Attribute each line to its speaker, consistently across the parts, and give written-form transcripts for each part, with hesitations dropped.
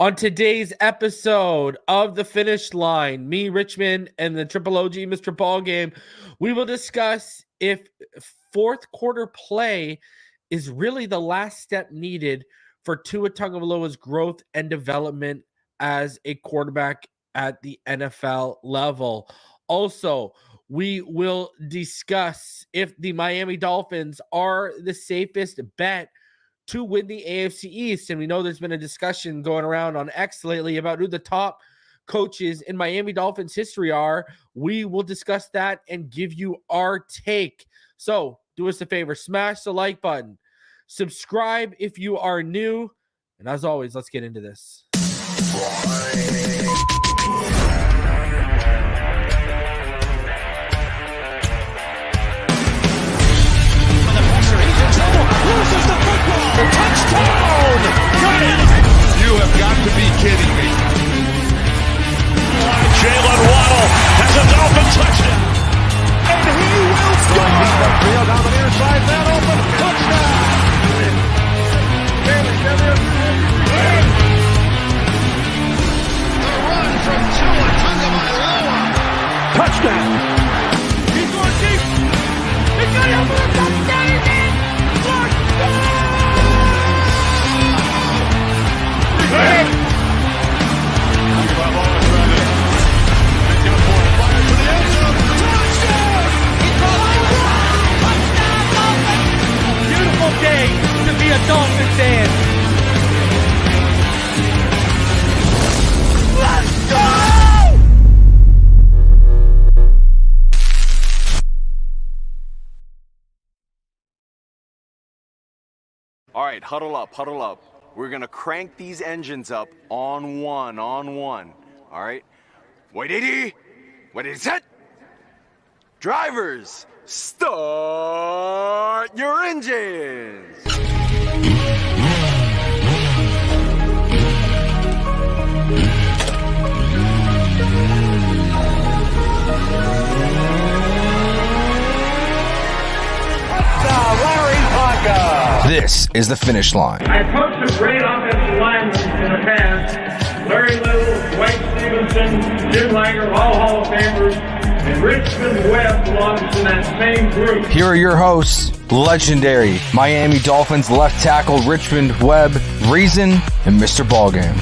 Speaker 1: On today's episode of the Finish Line, me, Richmond, and the Triple OG Mr. BallGame, we will discuss if fourth quarter play is really the last step needed for Tua Tagovailoa's growth and development as a quarterback at the NFL level. Also, we will discuss if the Miami Dolphins are the safest bet to win the AFC East. And we know there's been a discussion going around on X lately about who the top coaches in Miami Dolphins history are. We will discuss that and give you our take. So do us a favor, smash the like button, subscribe if you are new, and as always, let's get into this.
Speaker 2: Loses the football. Touchdown! Got it! You have got to be kidding me. Jalen Waddle has a Dolphin touchdown. And he will score! Field down the near side, man open. Touchdown! The run from Tua Tagovailoa. Touchdown! He's going deep. He's got it over the touchdown again.
Speaker 1: Beautiful day to be a Dolphin fan. Let's go!
Speaker 3: All right, huddle up, huddle up. We're gonna crank these engines up on one. All right? Wait, 80. Set. Drivers, start your engines.
Speaker 4: This is the Finish Line.
Speaker 5: I coached some great offensive linemen in the past. Larry Little, Dwight Stevenson, Jim Langer, all Hall of Famers, and Richmond Webb belongs to that same group.
Speaker 4: Here are your hosts, legendary Miami Dolphins left tackle Richmond Webb, Reason, and Mr. BallGame.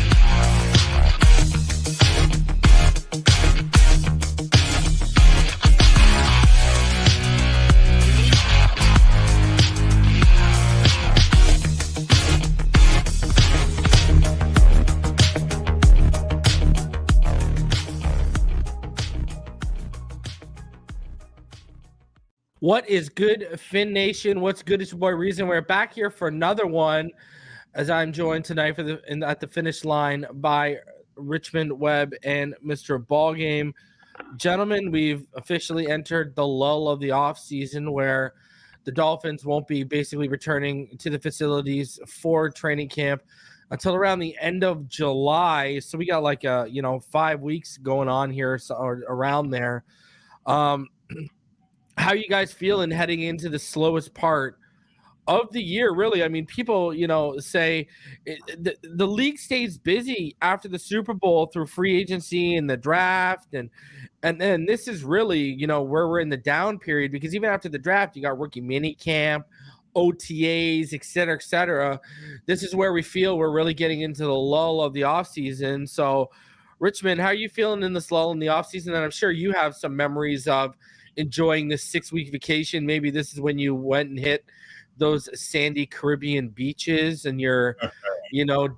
Speaker 1: What is good, Fin Nation? What's good? It's your boy Reason. We're back here for another one, as I'm joined tonight at the Finish Line by Richmond Webb and Mr. BallGame. Gentlemen, we've officially entered the lull of the offseason where the Dolphins won't be basically returning to the facilities for training camp until around the end of July. So we got like 5 weeks going on here, or around there. How are you guys feeling heading into the slowest part of the year? Really, I mean, people, say the league stays busy after the Super Bowl through free agency and the draft, and then this is really, where we're in the down period, because even after the draft, you got rookie mini camp, OTAs, et cetera, et cetera. This is where we feel we're really getting into the lull of the offseason. So, Richmond, how are you feeling in this lull in the offseason? And I'm sure you have some memories of enjoying this 6-week vacation. Maybe this is when you went and hit those sandy Caribbean beaches and your,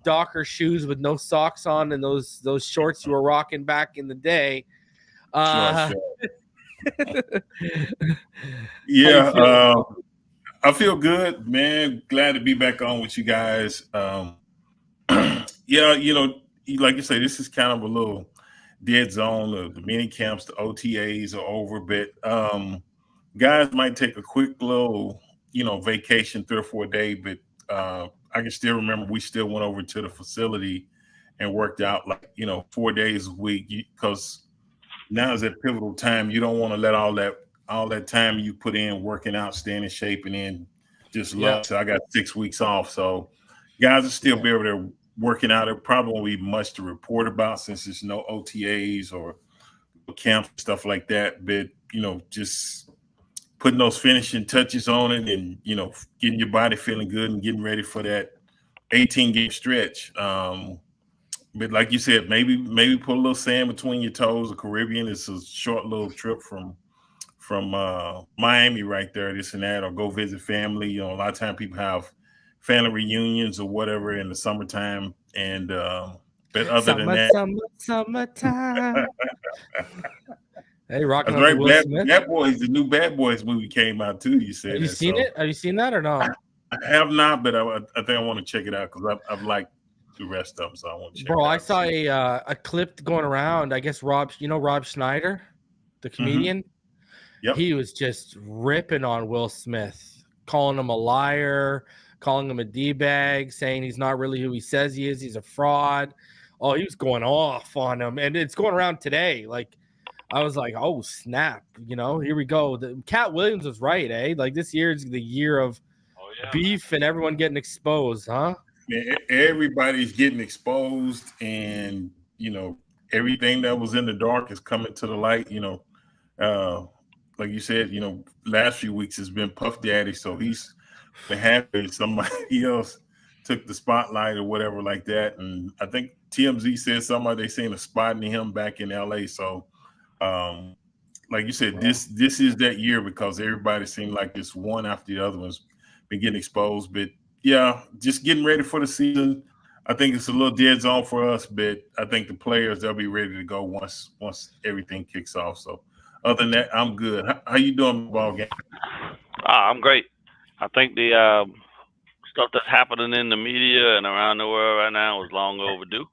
Speaker 1: Docker shoes with no socks on and those shorts you were rocking back in the day.
Speaker 6: Sure. Yeah, I feel good, man. Glad to be back on with you guys. Yeah, like you say, this is kind of a little dead zone. The mini camps, the OTAs are over, but guys might take a quick little, vacation, 3 or 4 day. But I can still remember we still went over to the facility and worked out 4 days a week, because now is that pivotal time. You don't want to let all that time you put in working out, staying in shape, and then just love. So I got 6 weeks off. So guys will still be able to working out. It probably won't be much to report about since there's no OTAs or camps, stuff like that. But, just putting those finishing touches on it and, getting your body feeling good and getting ready for that 18-game stretch. But like you said, maybe put a little sand between your toes. The Caribbean is a short little trip from Miami right there, this and that, or go visit family. A lot of time people have family reunions or whatever in the summertime. And but other than that,
Speaker 1: summertime. Hey, rocking
Speaker 6: that's
Speaker 1: out
Speaker 6: right.
Speaker 1: Will Smith.
Speaker 6: Bad Boys, the new Bad Boys movie came out too. You said
Speaker 1: Have you seen it? Have you seen that or not?
Speaker 6: I have not, but I think I want to check it out because I've liked the rest of them, so I want to check it out.
Speaker 1: I saw a clip going around. I guess Rob Schneider, the comedian.
Speaker 6: Yep.
Speaker 1: He was just ripping on Will Smith, calling him a liar, calling him a D-bag, saying he's not really who he says he is. He's a fraud. Oh, he was going off on him, and it's going around today. Like, I was like, oh, snap. Here we go. Cat Williams was right, eh? Like, this year's the year of beef and everyone getting exposed, huh?
Speaker 6: Yeah, everybody's getting exposed, and, everything that was in the dark is coming to the light. Like you said, last few weeks has been Puff Daddy, so he's been happy somebody else took the spotlight or whatever like that. And I think TMZ said somebody they seen a spot in him back in LA. So, like you said, this is that year because everybody seemed like this one after the other one's been getting exposed. But yeah, just getting ready for the season. I think it's a little dead zone for us, but I think the players, they'll be ready to go once everything kicks off. So other than that, I'm good. How you doing, BallGame?
Speaker 7: I'm great. I think the stuff that's happening in the media and around the world right now is long overdue.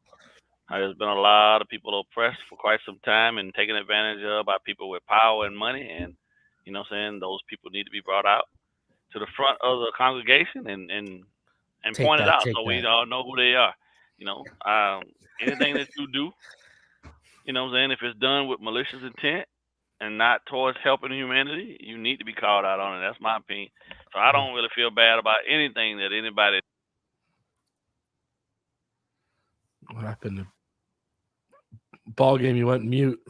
Speaker 7: There's been a lot of people oppressed for quite some time and taken advantage of by people with power and money. And, those people need to be brought out to the front of the congregation and pointed out so we all know who they are. Anything that you do, if it's done with malicious intent and not towards helping humanity, you need to be called out on it. That's my opinion. So I don't really feel bad about anything that anybody.
Speaker 1: What happened to BallGame? You went mute.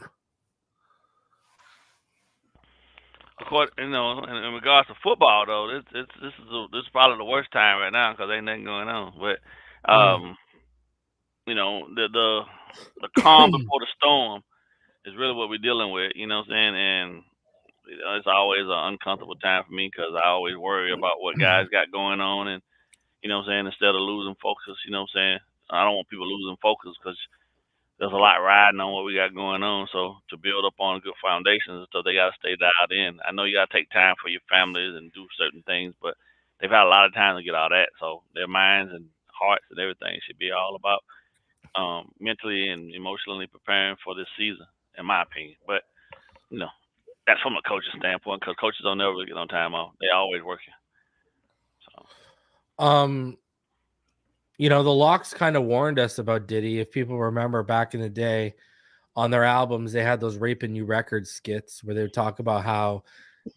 Speaker 7: Of course, in regards to football, though, this is probably the worst time right now because ain't nothing going on. But the calm before the storm is really what we're dealing with. And it's always an uncomfortable time for me because I always worry about what guys got going on, and instead of losing focus, I don't want people losing focus because there's a lot riding on what we got going on. So to build up on good foundations, so they got to stay dialed in. I know you got to take time for your families and do certain things, but they've had a lot of time to get all that. So their minds and hearts and everything should be all about mentally and emotionally preparing for this season, in my opinion. But, that's from a coach's standpoint because coaches don't never get on time off. They're always working. So.
Speaker 1: The Locks kind of warned us about Diddy. If people remember back in the day on their albums, they had those Raping You Records skits where they would talk about how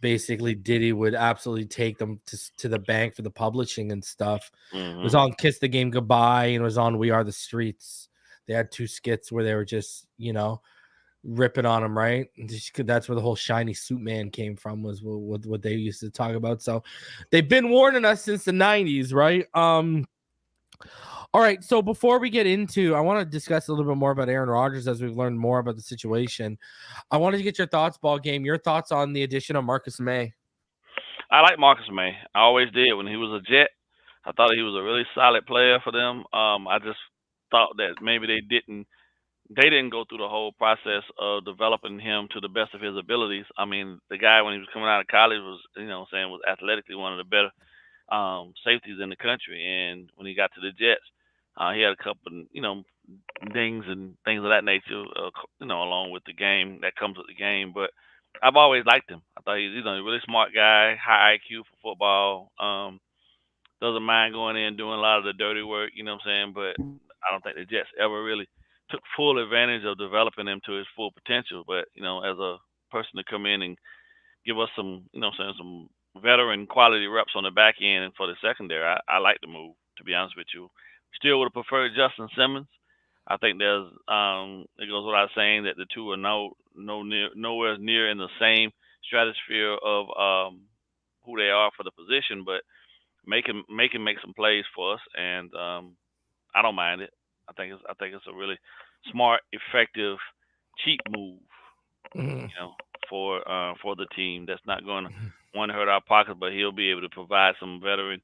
Speaker 1: basically Diddy would absolutely take them to the bank for the publishing and stuff.
Speaker 7: Mm-hmm.
Speaker 1: It was on Kiss the Game Goodbye and it was on We Are the Streets. They had two skits where they were just, ripping on him, right? That's where the whole shiny suit man came from, was what they used to talk about. So they've been warning us since the 90s, right? All right, so before we get into, I want to discuss a little bit more about Aaron Rodgers as we've learned more about the situation. I wanted to get your thoughts, BallGame, your thoughts on the addition of Marcus May.
Speaker 7: I like Marcus May. I always did. When he was a Jet, I thought he was a really solid player for them. I just thought that maybe they didn't go through the whole process of developing him to the best of his abilities. I mean, the guy when he was coming out of college was, was athletically one of the better safeties in the country. And when he got to the Jets, he had a couple, dings and things of that nature, along with the game that comes with the game. But I've always liked him. I thought he's a really smart guy, high IQ for football. Doesn't mind going in and doing a lot of the dirty work, but I don't think the Jets ever really took full advantage of developing him to his full potential. But, as a person to come in and give us some, some veteran quality reps on the back end and for the secondary, I like the move, to be honest with you. still would have preferred Justin Simmons. I think there's it goes without saying that the two are nowhere near in the same stratosphere of who they are for the position, but make some plays for us, and I don't mind it. I think it's a really smart, effective, cheap move, for the team. That's not going to want to hurt our pockets, but he'll be able to provide some veteran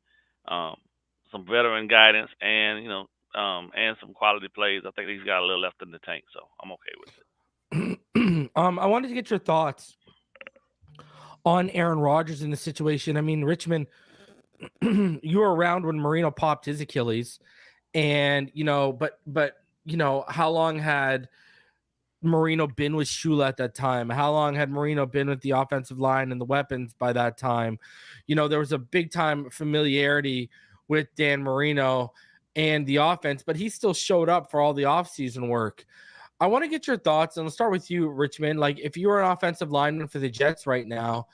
Speaker 7: guidance, and and some quality plays. I think he's got a little left in the tank, so I'm okay with it.
Speaker 1: I wanted to get your thoughts on Aaron Rodgers in the situation. I mean, Richmond, you were around when Marino popped his Achilles, and but how long had Marino been with Shula at that time? How long had Marino been with the offensive line and the weapons by that time? There was a big time familiarity with Dan Marino and the offense, but he still showed up for all the offseason work. I want to get your thoughts, and let's start with you, Richmond. Like, if you were an offensive lineman for the Jets right now,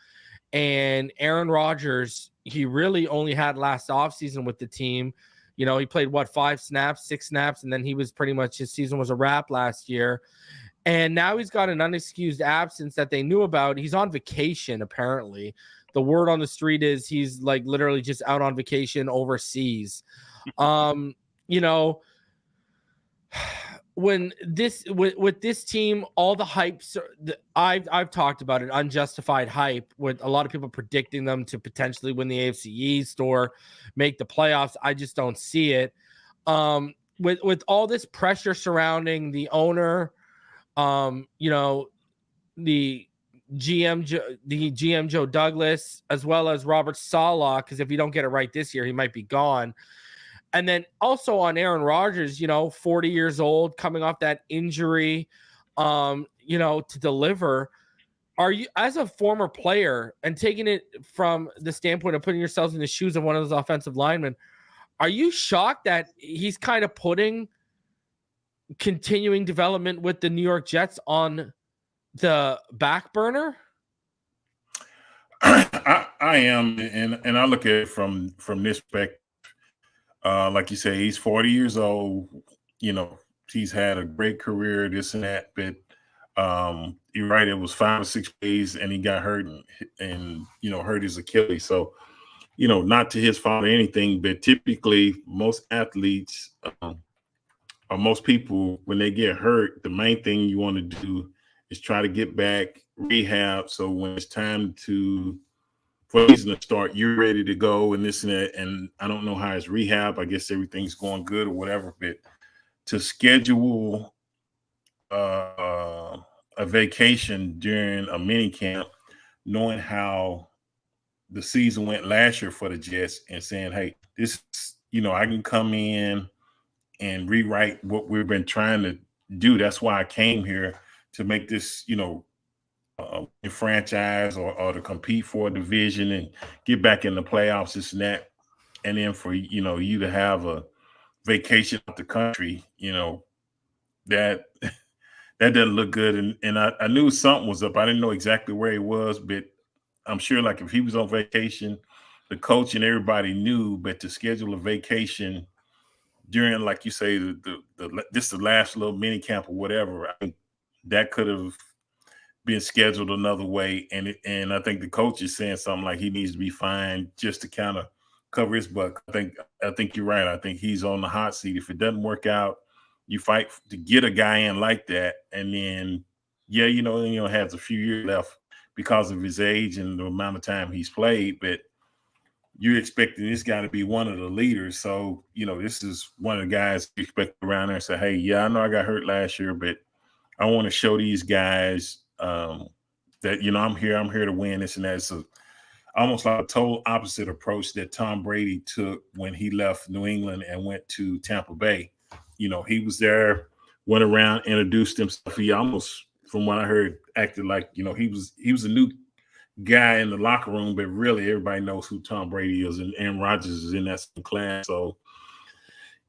Speaker 1: and Aaron Rodgers, he really only had last offseason with the team. He played 6 snaps, and then he was pretty much, his season was a wrap last year. And now he's got an unexcused absence that they knew about. He's on vacation, apparently. The word on the street is he's like literally just out on vacation overseas. When with this team, all the hypes, I've talked about it, unjustified hype, with a lot of people predicting them to potentially win the AFC East or make the playoffs. I just don't see it. With all this pressure surrounding the owner, the GM Joe Douglas, as well as Robert Saleh, because if you don't get it right this year, he might be gone. And then also on Aaron Rodgers, 40 years old, coming off that injury, to deliver. Are you, as a former player and taking it from the standpoint of putting yourselves in the shoes of one of those offensive linemen, are you shocked that he's kind of putting continuing development with the New York Jets on the back burner?
Speaker 6: I am, and I look at it from this perspective. Like you say, he's 40 years old. He's had a great career, this and that. But you're right, it was 5 or 6 plays, and he got hurt and hurt his Achilles. So, not to his fault or anything, but typically most athletes or most people, when they get hurt, the main thing you want to do is try to get back, rehab. So when it's time for the season to start, you're ready to go and this and that. And I don't know how his rehab, I guess everything's going good or whatever, but to schedule a vacation during a mini camp, knowing how the season went last year for the Jets and saying, hey, this, I can come in and rewrite what we've been trying to do. That's why I came here, to make this, a franchise or to compete for a division and get back in the playoffs, this and that. And then for, you to have a vacation out the country, that doesn't look good. And I knew something was up. I didn't know exactly where he was, but I'm sure like if he was on vacation, the coach and everybody knew, but to schedule a vacation during, like you say, the last little mini camp or whatever, I think that could have been scheduled another way. And I think the coach is saying something like he needs to be fined just to kind of cover his butt. I think you're right. I think he's on the hot seat. If it doesn't work out, you fight to get a guy in like that. And then, has a few years left because of his age and the amount of time he's played. But you're expecting this guy to be one of the leaders. So, this is one of the guys you expect around there and say, hey, yeah, I know I got hurt last year, but I want to show these guys that, I'm here to win this and that. It's almost like a total opposite approach that Tom Brady took when he left New England and went to Tampa Bay. He was there, went around, introduced himself. He almost, from what I heard, acted like, he was a new guy in the locker room, but really everybody knows who Tom Brady is, and Aaron Rodgers is in that same class. So,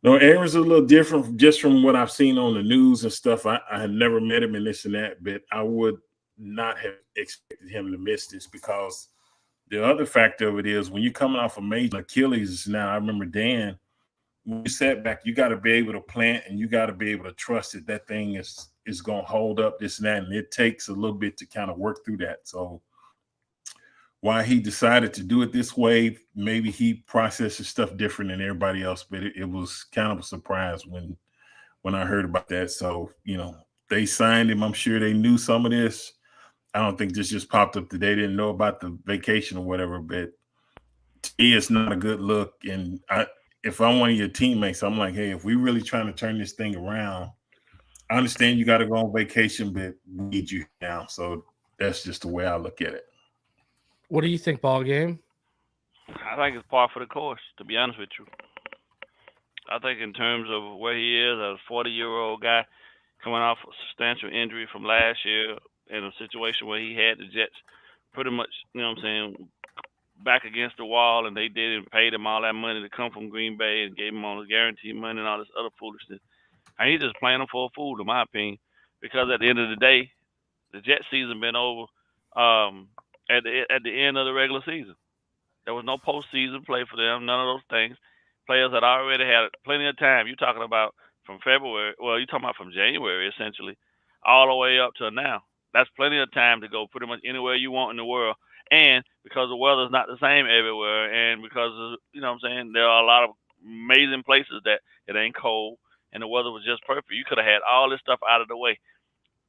Speaker 6: Aaron's a little different just from what I've seen on the news and stuff. I had never met him in this and that, but I would not have expected him to miss this, because the other factor of it is when you're coming off a major Achilles now, I remember Dan when you set back, you got to be able to plant and you got to be able to trust that thing is going to hold up this and that. And it takes a little bit to kind of work through that. So why he decided to do it this way, maybe he processes stuff different than everybody else, but it was kind of a surprise when I heard about that. So, they signed him. I'm sure they knew some of this. I don't think this just popped up that they didn't know about the vacation or whatever, but to me, it's not a good look. And if I'm one of your teammates, I'm like, hey, if we're really trying to turn this thing around, I understand you got to go on vacation, but we need you now. So that's just the way I look at it.
Speaker 1: What do you think, BallGame?
Speaker 7: I think it's par for the course, to be honest with you. I think in terms of where he is, a 40-year-old guy coming off a substantial injury from last year in a situation where he had the Jets pretty much, back against the wall, and they did and paid him all that money to come from Green Bay and gave him all the guaranteed money and all this other foolishness. And he's just playing them for a fool, in my opinion, because at the end of the day, the Jets season been over at the end of the regular season. There was no postseason play for them, none of those things. Players had already had plenty of time. You're talking about from February, well, you're talking about from January, essentially, all the way up to now. That's plenty of time to go pretty much anywhere you want in the world. And because the weather's not the same everywhere, and because, there are a lot of amazing places that it ain't cold, and the weather was just perfect. You could have had all this stuff out of the way.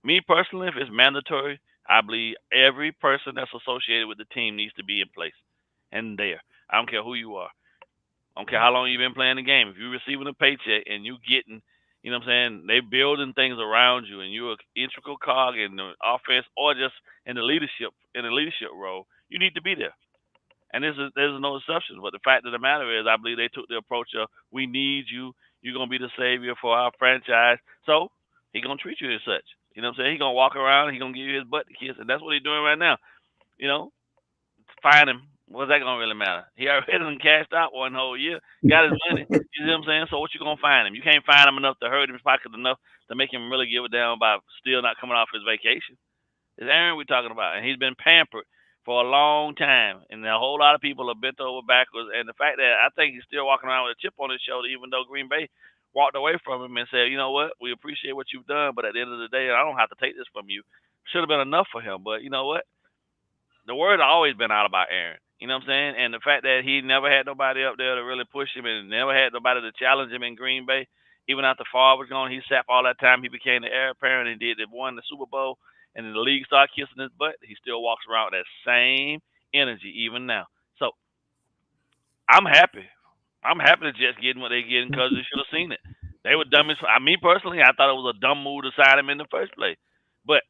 Speaker 7: Me personally, if it's mandatory, I believe every person that's associated with the team needs to be in place and there. I don't care who you are. I don't care how long you've been playing the game. If you're receiving a paycheck and you getting, they building things around you and you're an integral cog in the offense or just in the leadership role, you need to be there. And there's no exceptions. But the fact of the matter is, I believe they took the approach of, we need you. You're going to be the savior for our franchise. So he's going to treat you as such. He's going to walk around and he's going to give you his butt to kiss. And that's what he's doing right now. Find him. What's that going to really matter? He already done cashed out one whole year. Got his money. You see what I'm saying? So what you going to find him? You can't find him enough to hurt his pocket enough to make him really give a damn about still not coming off his vacation. It's Aaron we're talking about. And he's been pampered for a long time. And a whole lot of people are bent over backwards. And the fact that I think he's still walking around with a chip on his shoulder, even though Green Bay walked away from him and said, you know what, we appreciate what you've done, but at the end of the day, I don't have to take this from you. Should have been enough for him. But you know what? The word has always been out about Aaron. You know what I'm saying? And the fact that he never had nobody up there to really push him and never had nobody to challenge him in Green Bay, even after Favre was gone, he sat for all that time. He became the heir apparent and won the Super Bowl, and then the league started kissing his butt. He still walks around with that same energy even now. So I'm happy. I'm happy the Jets getting what they're getting because they should have seen it. They were dumb as me personally, I thought it was a dumb move to sign him in the first place. But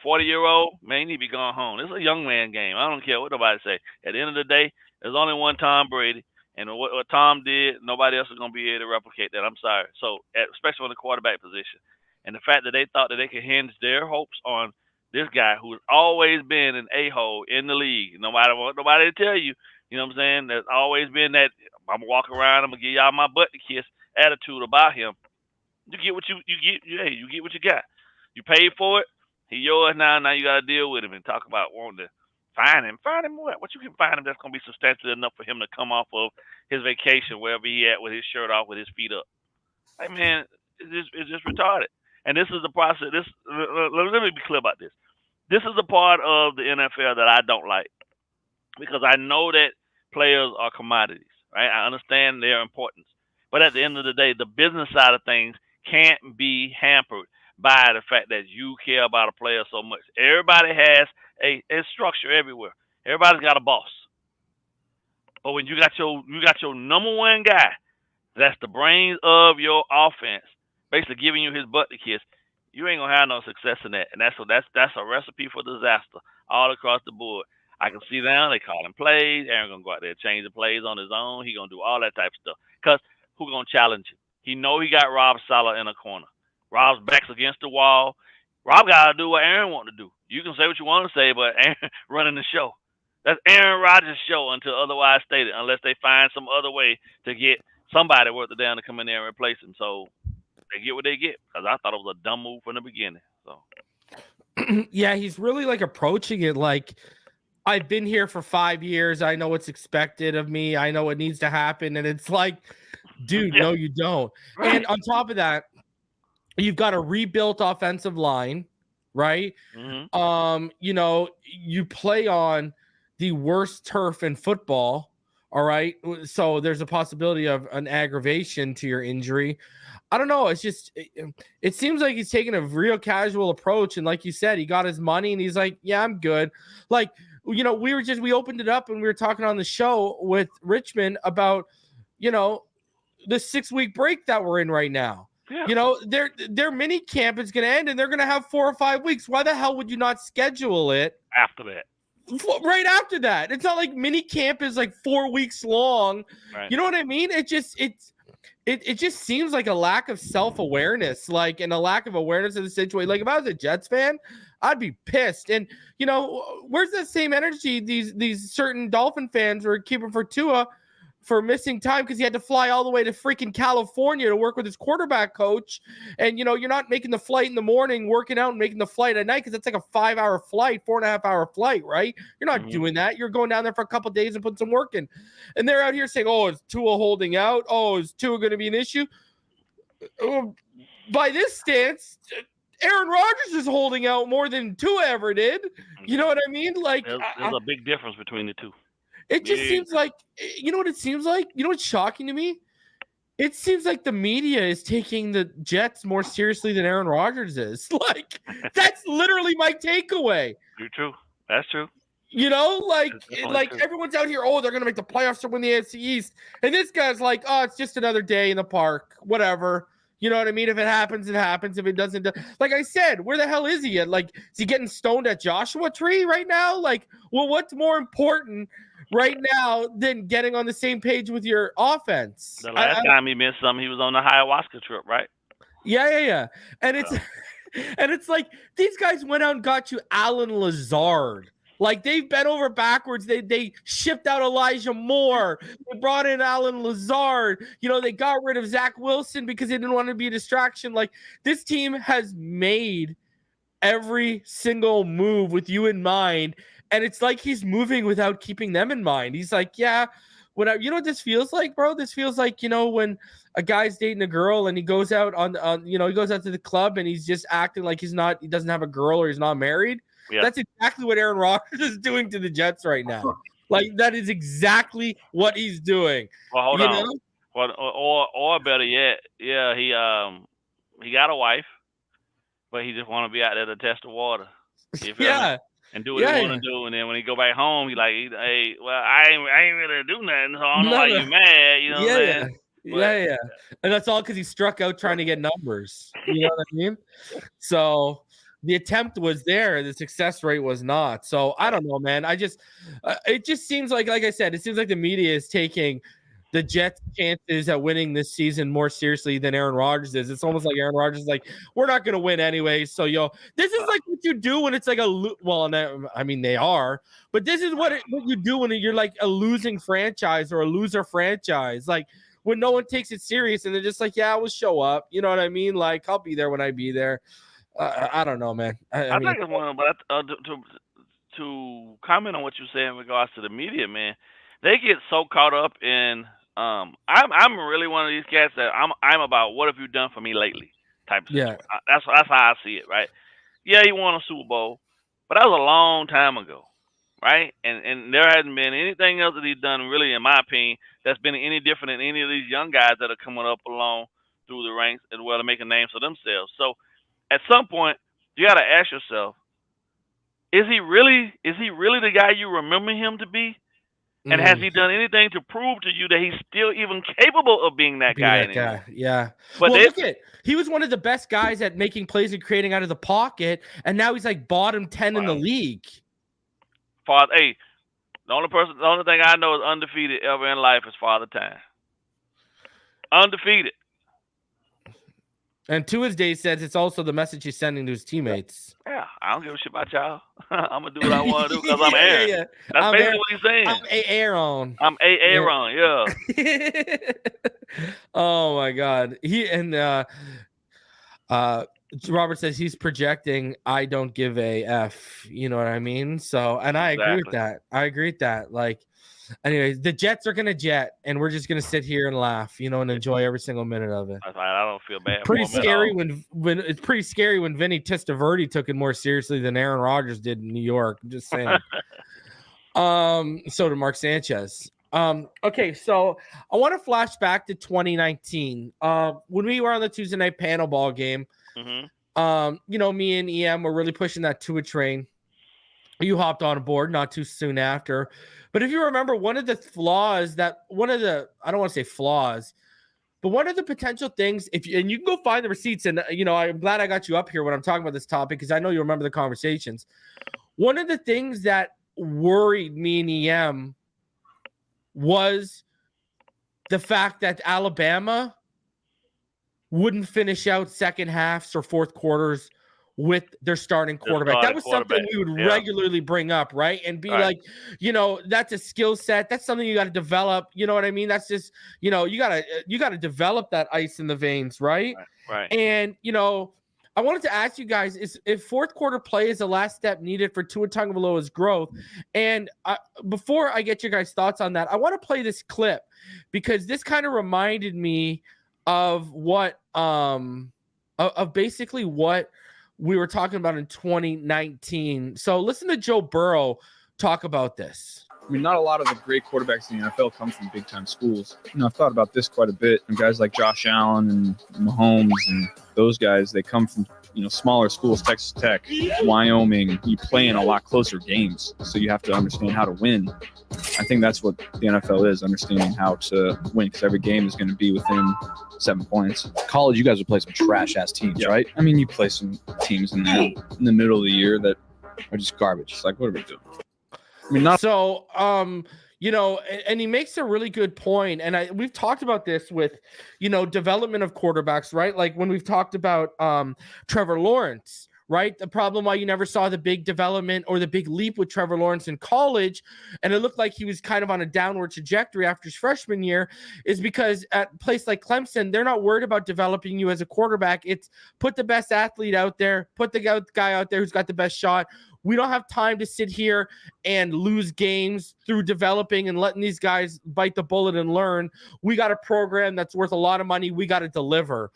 Speaker 7: 40-year-old, man, he need to be going home. This is a young man game. I don't care what nobody say. At the end of the day, there's only one Tom Brady, and what Tom did, nobody else is going to be able to replicate that. I'm sorry. So, especially on the quarterback position. And the fact that they thought that they could hinge their hopes on this guy who's always been an a-hole in the league. No matter what nobody to tell you, you know what I'm saying? There's always been that I'm going to walk around, I'm going to give y'all my butt to kiss attitude about him. You get what you get. Hey, you get what you got. You paid for it. He yours now. Now you got to deal with him and talk about wanting to find him. Find him what? What you can find him that's going to be substantial enough for him to come off of his vacation wherever he at with his shirt off with his feet up. Hey, man, it's just retarded. And this is the process. Let me be clear about this. This is the part of the NFL that I don't like because I know that players are commodities, right? I understand their importance. But at the end of the day, the business side of things can't be hampered by the fact that you care about a player so much. Everybody has a structure everywhere. Everybody's got a boss. But when you got your number one guy, that's the brains of your offense, basically giving you his butt to kiss, you ain't gonna have no success in that. And that's a recipe for disaster all across the board. I can see now they calling plays. Aaron gonna go out there and change the plays on his own. He gonna do all that type of stuff. Cause who gonna challenge him? He know he got Rob Saleh in a corner. Rob's back's against the wall. Rob got to do what Aaron want to do. You can say what you want to say, but Aaron running the show. That's Aaron Rodgers' show until otherwise stated, unless they find some other way to get somebody worth it down to come in there and replace him. So they get what they get because I thought it was a dumb move from the beginning. So
Speaker 1: yeah, he's really like approaching it like I've been here for 5 years. I know what's expected of me. I know what needs to happen. And it's like Dude, no, you don't.
Speaker 7: Right.
Speaker 1: And on top of that, you've got a rebuilt offensive line, right?
Speaker 7: Mm-hmm.
Speaker 1: You play on the worst turf in football, all right? So there's a possibility of an aggravation to your injury. I don't know. It's just, it seems like he's taking a real casual approach. And like you said, he got his money and he's like, yeah, I'm good. Like, we opened it up and we were talking on the show with Richmond about, the 6-week break that we're in right now.
Speaker 7: Yeah.
Speaker 1: Their mini camp is going to end and they're going to have 4 or 5 weeks. Why the hell would you not schedule it
Speaker 7: after that?
Speaker 1: Right after that. It's not like mini camp is like 4 weeks long.
Speaker 7: Right.
Speaker 1: You know what I mean? It just seems like a lack of self-awareness, and a lack of awareness of the situation. Like if I was a Jets fan, I'd be pissed. And where's that same energy these certain Dolphin fans were keeping for Tua for missing time because he had to fly all the way to freaking California to work with his quarterback coach. And, you're not making the flight in the morning, working out and making the flight at night because it's like a 5-hour flight, 4.5-hour flight, right? You're not doing that. You're going down there for a couple of days and putting some work in. And they're out here saying, oh, is Tua holding out? Oh, is Tua going to be an issue? By this stance, Aaron Rodgers is holding out more than Tua ever did. You know what I mean? Like,
Speaker 7: there's a big difference between the two.
Speaker 1: It just seems like, what it seems like? You know what's shocking to me? It seems like the media is taking the Jets more seriously than Aaron Rodgers is. Like, that's literally my takeaway.
Speaker 7: True. That's true.
Speaker 1: Everyone's out here, oh, they're going to make the playoffs to win the AFC East. And this guy's like, oh, it's just another day in the park, whatever. You know what I mean? If it happens, it happens. If it doesn't, like I said, where the hell is he? Like, is he getting stoned at Joshua Tree right now? Like, well, what's more important right now than getting on the same page with your offense?
Speaker 7: The last time he missed something, he was on the ayahuasca trip, right?
Speaker 1: Yeah. And it's like these guys went out and got you Alan Lazard. Like, they've bent over backwards. They shipped out Elijah Moore. They brought in Alan Lazard. They got rid of Zach Wilson because they didn't want to be a distraction. Like, this team has made every single move with you in mind. And it's like he's moving without keeping them in mind. He's like, yeah, you know what this feels like, bro? This feels like, when a guy's dating a girl and he goes out he goes out to the club and he's just acting like he doesn't have a girl or he's not married. Yeah. That's exactly what Aaron Rodgers is doing to the Jets right now. Like, that is exactly what he's doing.
Speaker 7: Well, hold on. Well, or better yet, yeah, he got a wife, but he just want to be out there to test the water. You feel me? And do what he want to do, and then when he go back home, he like, hey, well, I ain't really do nothing, so I don't know why you mad. You know what I'm saying?
Speaker 1: Yeah. And that's all because he struck out trying to get numbers. You know what I mean? So the attempt was there, the success rate was not. So I don't know, man. It just seems like I said, it seems like the media is taking the Jets' chances at winning this season more seriously than Aaron Rodgers is. It's almost like Aaron Rodgers is like, we're not going to win anyway. So, this is like what you do when it's like they are, but this is what you do when you're like a losing franchise or a loser franchise. Like, when no one takes it serious and they're just like, yeah, we'll show up. You know what I mean? Like, I'll be there when I be there. I don't know, man. I
Speaker 7: think it's one, but to comment on what you say in regards to the media, man, they get so caught up in. I'm really one of these cats that I'm about what have you done for me lately type of situation. That's how I see it, right? Yeah, he won a Super Bowl, but that was a long time ago, right? And there hasn't been anything else that he's done really, in my opinion, that's been any different than any of these young guys that are coming up along through the ranks as well to make a name for themselves. So at some point, you got to ask yourself, is he really the guy you remember him to be? And has he done anything to prove to you that he's still even capable of being that guy anymore?
Speaker 1: Yeah.
Speaker 7: But
Speaker 1: he was one of the best guys at making plays and creating out of the pocket, and now he's like bottom 10 in the league.
Speaker 7: The only thing I know is undefeated ever in life is Father Time. Undefeated.
Speaker 1: And to his day says it's also the message he's sending to his teammates.
Speaker 7: Yeah, I don't give a shit about y'all. I'm going to do what I want to do because I'm Aaron. Yeah. That's basically what he's saying.
Speaker 1: I'm Aaron.
Speaker 7: I'm Aaron, yeah.
Speaker 1: Oh, my God. Robert says he's projecting I don't give a F. You know what I mean? So, and I agree with that. Like, Anyways, the Jets are gonna jet, and we're just gonna sit here and laugh, and enjoy every single minute of it.
Speaker 7: I don't feel bad.
Speaker 1: Pretty
Speaker 7: for him
Speaker 1: scary when it's pretty scary when Vinny Testaverde took it more seriously than Aaron Rodgers did in New York. I'm just saying. So did Mark Sanchez. Okay, so I want to flash back to 2019. When we were on the Tuesday night panel ball game, me and EM were really pushing that Tua train. You hopped on board not too soon after. But if you remember, one of the potential things, and you can go find the receipts, and I'm glad I got you up here when I'm talking about this topic because I know you remember the conversations. One of the things that worried me and EM was the fact that Alabama wouldn't finish out second halves or fourth quarters with their starting quarterback. That was something we would regularly bring up, right? And be like, that's a skill set. That's something you got to develop. You know what I mean? That's just, you got to develop that ice in the veins, right?
Speaker 7: Right.
Speaker 1: And, I wanted to ask you guys, if fourth quarter play is the last step needed for Tua Tagovailoa's growth. And before I get your guys' thoughts on that, I want to play this clip because this kind of reminded me of what, of basically what we were talking about in 2019. So listen to Joe Burrow talk about this.
Speaker 8: I mean, not a lot of the great quarterbacks in the NFL come from big-time schools. I've thought about this quite a bit. And guys like Josh Allen and Mahomes and those guys, they come from, smaller schools, Texas Tech, Wyoming. You play in a lot closer games, so you have to understand how to win. I think that's what the NFL is, understanding how to win, because every game is going to be within 7 points. College, you guys would play some trash-ass teams, right? I mean, you play some teams in the middle of the year that are just garbage. It's like, what are we doing? I mean,
Speaker 1: and he makes a really good point. And we've talked about this with, development of quarterbacks, right? Like when we've talked about Trevor Lawrence, right? The problem why you never saw the big development or the big leap with Trevor Lawrence in college, and it looked like he was kind of on a downward trajectory after his freshman year, is because at a place like Clemson, they're not worried about developing you as a quarterback. It's put the best athlete out there, put the guy out there who's got the best shot. We don't have time to sit here and lose games through developing and letting these guys bite the bullet and learn. We got a program that's worth a lot of money. We got to deliver.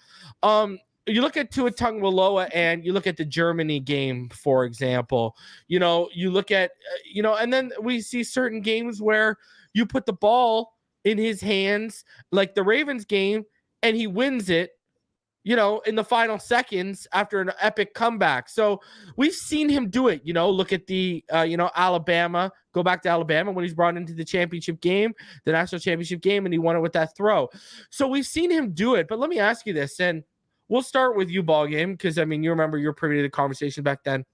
Speaker 1: You look at Tua Tagovailoa and you look at the Germany game, for example. You look at, and then we see certain games where you put the ball in his hands, like the Ravens game, and he wins it, in the final seconds after an epic comeback. So we've seen him do it. Look at the, Alabama, go back to Alabama when he's brought into the championship game, the national championship game, and he won it with that throw. So we've seen him do it. But let me ask you this, and we'll start with you, BallGame, because, you remember you're privy to the conversation back then.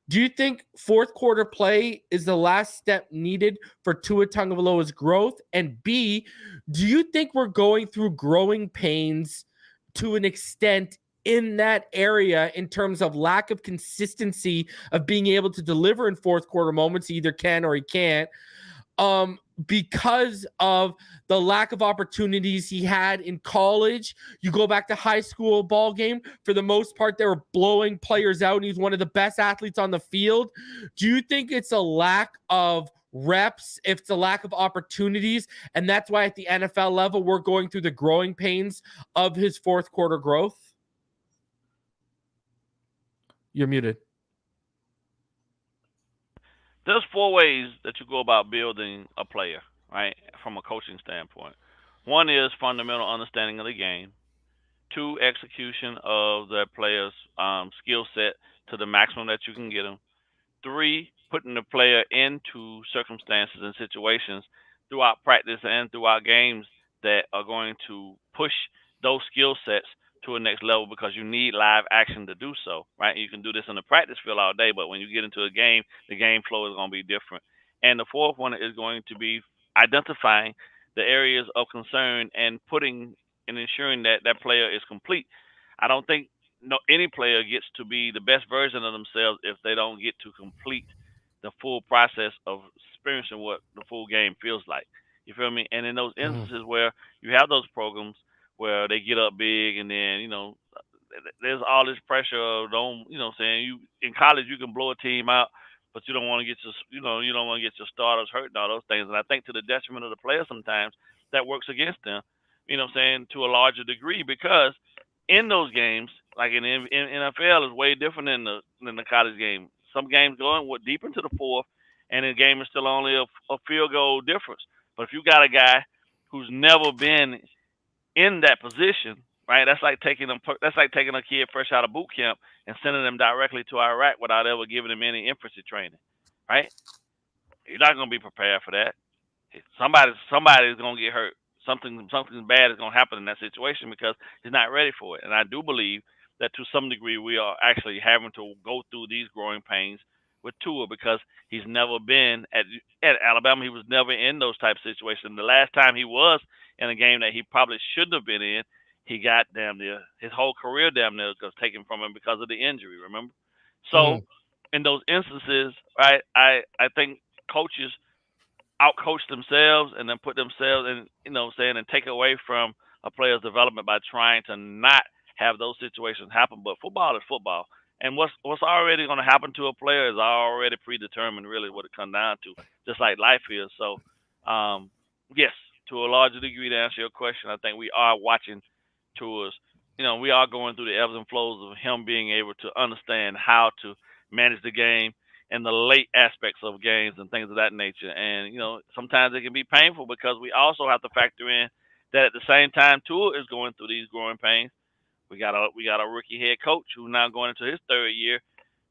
Speaker 1: Do you think fourth quarter play is the last step needed for Tua Tagovailoa's growth? And B, do you think we're going through growing pains to an extent in that area in terms of lack of consistency of being able to deliver in fourth quarter moments? He either can or he can't. Because of the lack of opportunities he had in college. You go back to high school BallGame, for the most part, they were blowing players out, and he's one of the best athletes on the field. Do you think it's a lack of reps, if it's a lack of opportunities, and that's why at the NFL level, we're going through the growing pains of his fourth quarter growth? You're muted.
Speaker 7: There's 4 ways that you go about building a player, right, from a coaching standpoint. 1 is fundamental understanding of the game. 2, execution of the player's skill set to the maximum that you can get them. 3, putting the player into circumstances and situations throughout practice and throughout games that are going to push those skill sets to a next level, because you need live action to do so, right? You can do this in the practice field all day, but when you get into a game, the game flow is going to be different. And the 4th one is going to be identifying the areas of concern and putting and ensuring that that player is complete. I don't think any player gets to be the best version of themselves if they don't get to complete the full process of experiencing what the full game feels like. You feel me? And in those instances where you have those programs where they get up big, and then, there's all this pressure of saying you in college you can blow a team out, but you don't want to get you don't want to get your starters hurt and all those things. And I think to the detriment of the players sometimes that works against them. You know what I'm saying, to a larger degree, because in those games, like in NFL, is way different than the college game. Some games going deep into the fourth, and the game is still only a field goal difference. But if you got a guy who's never been in that position, right? That's like taking a kid fresh out of boot camp and sending them directly to Iraq without ever giving them any infantry training, right? You're not going to be prepared for that. Somebody's going to get hurt. Something bad is going to happen in that situation because he's not ready for it. And I do believe that to some degree we are actually having to go through these growing pains with Tua because he's never been at Alabama. He was never in those type of situations. The last time he was in a game that he probably shouldn't have been in, he got damn near his whole career damn near was taken from him because of the injury. Remember? So in those instances, right, I think coaches outcoach themselves and then put themselves in, and take away from a player's development by trying to not have those situations happen. But football is football. And what's already going to happen to a player is already predetermined, really, what it comes down to, just like life is. So, yes, to a larger degree, to answer your question, I think we are watching Tua's, we are going through the ebbs and flows of him being able to understand how to manage the game and the late aspects of games and things of that nature. And, sometimes it can be painful because we also have to factor in that at the same time Tua is going through these growing pains. We got a rookie head coach who's now going into his third year.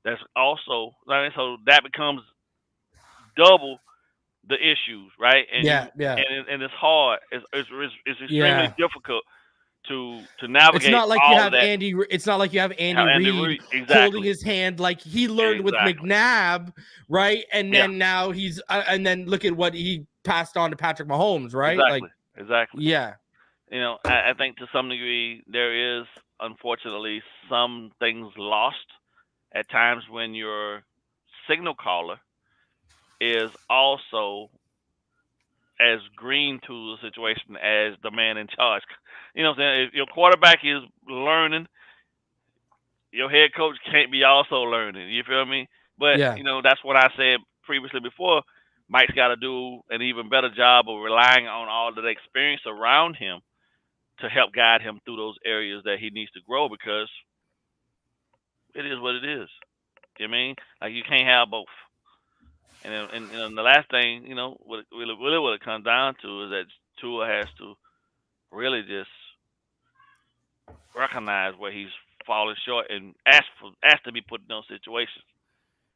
Speaker 7: That's also, so that becomes double the issues, right? And and it's hard. It's extremely difficult to navigate.
Speaker 1: It's not like
Speaker 7: all
Speaker 1: you have
Speaker 7: that.
Speaker 1: Andy. It's not like you have Andy Reid
Speaker 7: exactly.
Speaker 1: holding his hand like he learned with McNabb, right? And then now he's and then look at what he passed on to Patrick Mahomes, right?
Speaker 7: Exactly.
Speaker 1: Yeah.
Speaker 7: I think to some degree there is unfortunately some things lost at times when your signal caller is also as green to the situation as the man in charge. You know what I'm saying? If your quarterback is learning, your head coach can't be also learning. You feel me? But, that's what I said previously before. Mike's got to do an even better job of relying on all of the experience around him to help guide him through those areas that he needs to grow, because it is what it is. You know what I mean? Like, you can't have both. And the last thing, what it comes down to is that Tua has to really just recognize where he's falling short and ask to be put in those situations,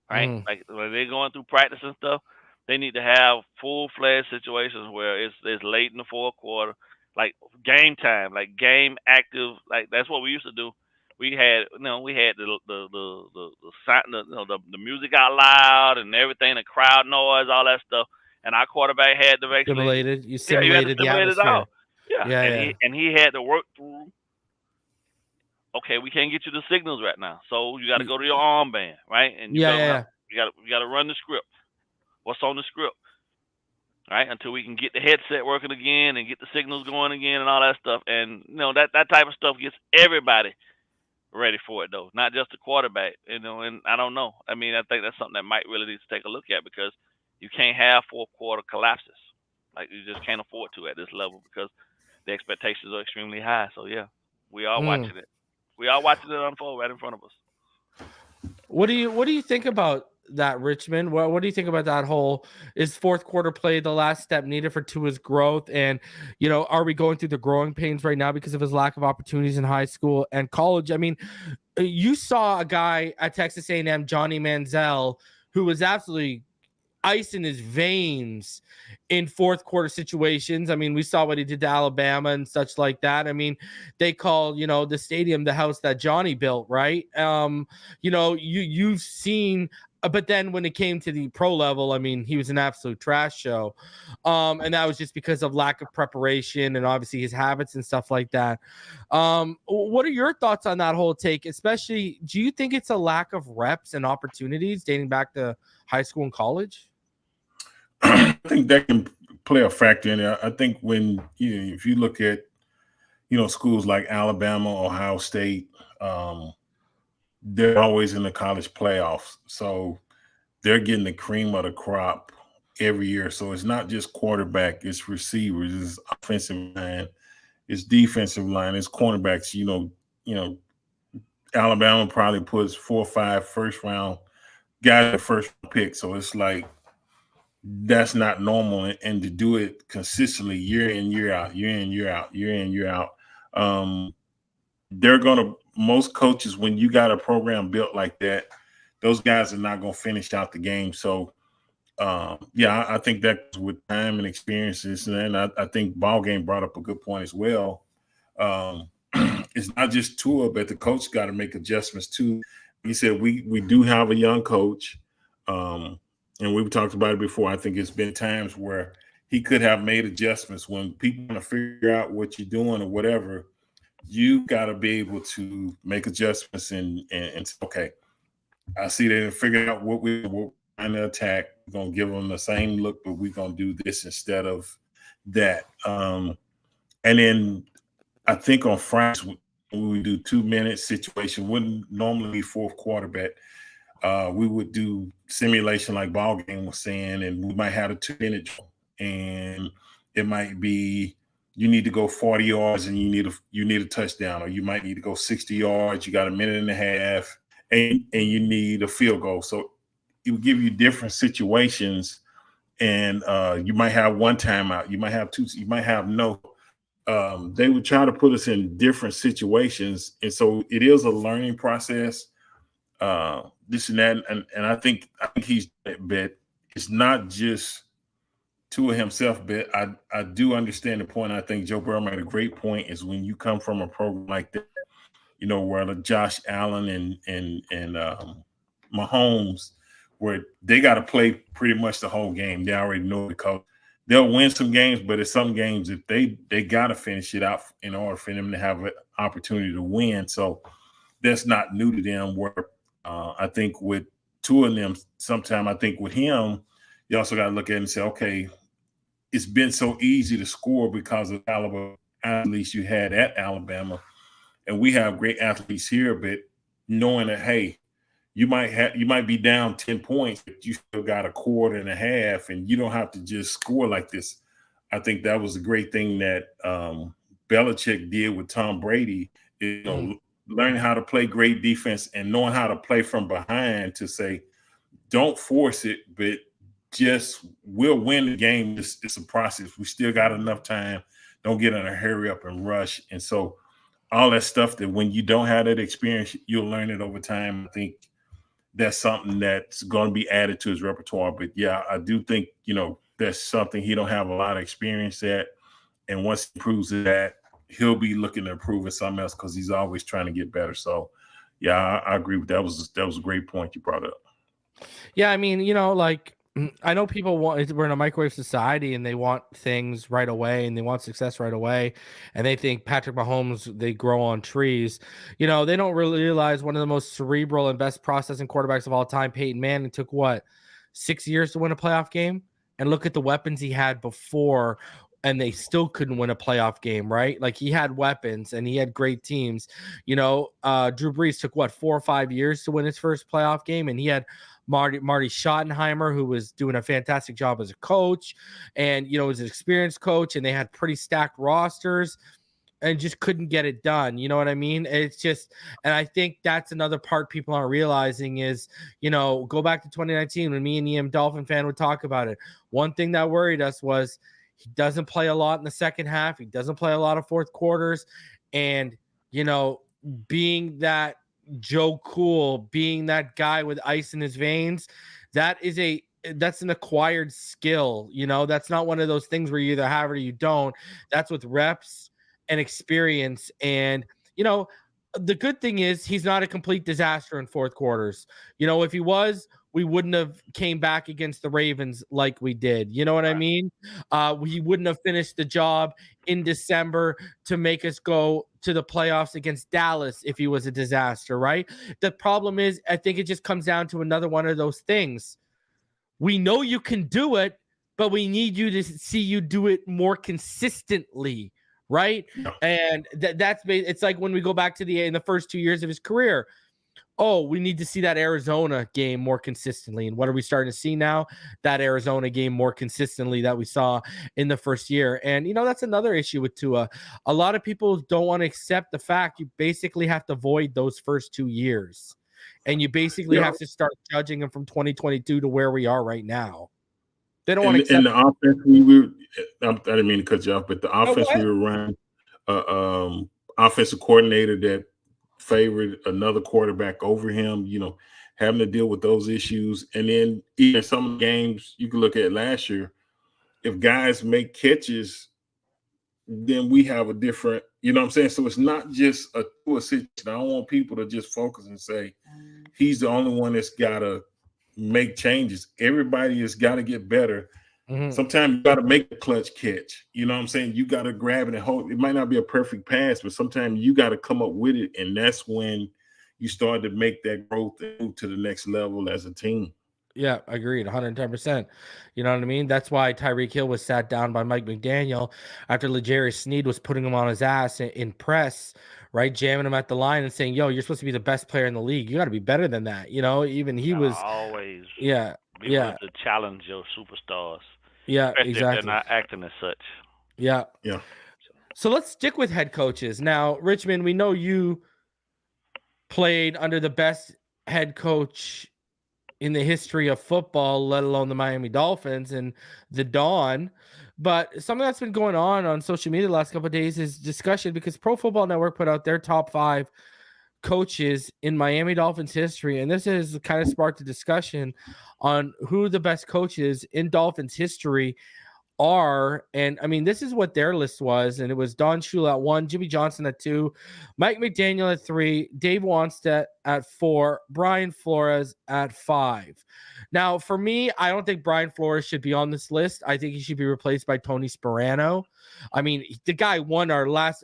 Speaker 7: right? Like when they're going through practice and stuff, they need to have full-fledged situations where it's late in the fourth quarter, like game time, like game active, like that's what we used to do. We had, the music out loud and everything, the crowd noise, all that stuff, and our quarterback had to actually
Speaker 1: simulated the atmosphere.
Speaker 7: Out. And he had to work through. Okay, we can't get you the signals right now, so you got to go to your armband, right? And you got to run the script. What's on the script, right? Until we can get the headset working again and get the signals going again and all that stuff. And that type of stuff gets everybody ready for it, though, not just the quarterback. And I don't know. I mean, I think that's something that Mike really needs to take a look at, because you can't have fourth quarter collapses. Like, you just can't afford to at this level because the expectations are extremely high. So yeah, we are watching it. We are watching it unfold right in front of us.
Speaker 1: What do you think about that, Richmond? What do you think about that whole, is fourth quarter play the last step needed for Tua's growth? And, are we going through the growing pains right now because of his lack of opportunities in high school and college? I mean, you saw a guy at Texas A&M, Johnny Manziel, who was absolutely ice in his veins in fourth quarter situations. I mean, we saw what he did to Alabama and such like that. I mean, they call, the stadium the house that Johnny built, right? You've seen, but then when it came to the pro level, I mean, he was an absolute trash show. And that was just because of lack of preparation and obviously his habits and stuff like that. What are your thoughts on that whole take? Especially, do you think it's a lack of reps and opportunities dating back to high school and college?
Speaker 6: I think that can play a factor in there. I think when if you look at schools like Alabama, Ohio State, they're always in the college playoffs. So they're getting the cream of the crop every year. So it's not just quarterback, it's receivers, it's offensive line, it's defensive line, it's cornerbacks. You know, Alabama probably puts 4 or 5 first round guys at first pick. So it's like that's not normal. And to do it consistently year in, year out, most coaches, when you got a program built like that, those guys are not going to finish out the game. So, I think that's with time and experiences. And I think BallGame brought up a good point as well. It's not just Tua, but the coach got to make adjustments too. He said we do have a young coach, and we've talked about it before. I think it's been times where he could have made adjustments when people want to figure out what you're doing or whatever. You got to be able to make adjustments and say, okay, I see they figured out what we're trying to attack. We're going to give them the same look, but we're going to do this instead of that. And then I think on Fridays, when we do 2-minute situation, wouldn't normally be fourth quarter, but we would do simulation like BallGame was saying, and we might have a 2-minute drill, and it might be you need to go 40 yards and you need a touchdown, or you might need to go 60 yards. You got a minute and a half, and you need a field goal. So it will give you different situations, and you might have one timeout, you might have two, you might have no. They would try to put us in different situations, and so it is a learning process. This and that, and I think he's, but it's not just Tua himself, but I do understand the point. I think Joe Burrow made a great point, is when you come from a program like that, you know, where Josh Allen and Mahomes, where they got to play pretty much the whole game. They already know the coach. They'll win some games, but in some games, if they got to finish it out in order for them to have an opportunity to win. So that's not new to them. Where I think with Tua and them, sometime I think with him, you also got to look at it and say, okay, it's been so easy to score because of Alabama athletes you had at Alabama, and we have great athletes here. But knowing that, hey, you might be down 10 points, but you still got a quarter and a half, and you don't have to just score like this. I think that was a great thing that Belichick did with Tom Brady, you know, learning how to play great defense and knowing how to play from behind to say, don't force it, but just we'll win the game. It's a process. We still got enough time. Don't get in a hurry up and rush. And so all that stuff that when you don't have that experience, you'll learn it over time. I think that's something that's going to be added to his repertoire. But yeah, I do think, you know, that's something he don't have a lot of experience at. And once he proves that, he'll be looking to improve at something else because he's always trying to get better. So yeah, I agree with that. That was a great point you brought up. Yeah,
Speaker 1: I mean, you know, like, I know people we're in a microwave society and they want things right away and they want success right away. And they think Patrick Mahomes, they grow on trees. You know, they don't really realize one of the most cerebral and best processing quarterbacks of all time, Peyton Manning, took 6 years to win a playoff game. And look at the weapons he had before, and they still couldn't win a playoff game, right? Like, he had weapons and he had great teams. You know, Drew Brees took 4 or 5 years to win his first playoff game, and he had Marty Schottenheimer, who was doing a fantastic job as a coach, and, you know, was an experienced coach, and they had pretty stacked rosters and just couldn't get it done. You know what I mean? It's just, and I think that's another part people aren't realizing is, you know, go back to 2019 when me and Miami Dolphin fan would talk about it. One thing that worried us was he doesn't play a lot in the second half. He doesn't play a lot of fourth quarters. And, you know, being that Joe Cool, being that guy with ice in his veins, that's an acquired skill. You know, that's not one of those things where you either have it or you don't. That's with reps and experience. And, you know, the good thing is he's not a complete disaster in fourth quarters. You know, if he was, we wouldn't have came back against the Ravens like we did. You know what I mean? We wouldn't have finished the job in December to make us go to the playoffs against Dallas if he was a disaster, right? The problem is, I think it just comes down to another one of those things. We know you can do it, but we need you to see you do it more consistently, right? No. And it's like when we go back to in the first 2 years of his career, oh, we need to see that Arizona game more consistently. And what are we starting to see now? That Arizona game more consistently that we saw in the first year. And, that's another issue with Tua. A lot of people don't want to accept the fact you basically have to void those first 2 years. And you basically have to start judging them from 2022 to where we are right now. They don't want to accept.
Speaker 6: And the offense, I didn't mean to cut you off, but the offense we were running, offensive coordinator that favored another quarterback over him, having to deal with those issues. And then even some games you can look at last year, if guys make catches, then we have a different, you know what I'm saying? So it's not just a situation. I don't want people to just focus and say he's the only one that's got to make changes. Everybody has got to get better. Mm-hmm. Sometimes you got to make a clutch catch. You know what I'm saying? You got to grab it and hold. It might not be a perfect pass, but sometimes you got to come up with it. And that's when you start to make that growth and move to the next level as a team.
Speaker 1: Yeah, agreed, 110%. You know what I mean? That's why Tyreek Hill was sat down by Mike McDaniel after L'Jarius Sneed was putting him on his ass in press, right? Jamming him at the line and saying, yo, you're supposed to be the best player in the league. You got to be better than that. Even he was
Speaker 7: always
Speaker 1: be
Speaker 7: willing to challenge your superstars.
Speaker 1: Yeah,
Speaker 7: especially
Speaker 1: exactly.
Speaker 7: If they're not acting as such.
Speaker 1: Yeah. So let's stick with head coaches. Now, Richmond, we know you played under the best head coach in the history of football, let alone the Miami Dolphins and the Dawn. But something that's been going on social media the last couple of days is discussion because Pro Football Network put out their top 5 coaches in Miami Dolphins history. And this has kind of sparked a discussion on who the best coaches in Dolphins history are. And I mean, this is what their list was. And it was Don Shula at 1, Jimmy Johnson at 2, Mike McDaniel at 3, Dave Wannstedt at 4, Brian Flores at 5. Now, for me, I don't think Brian Flores should be on this list. I think he should be replaced by Tony Sperano. I mean, the guy won our last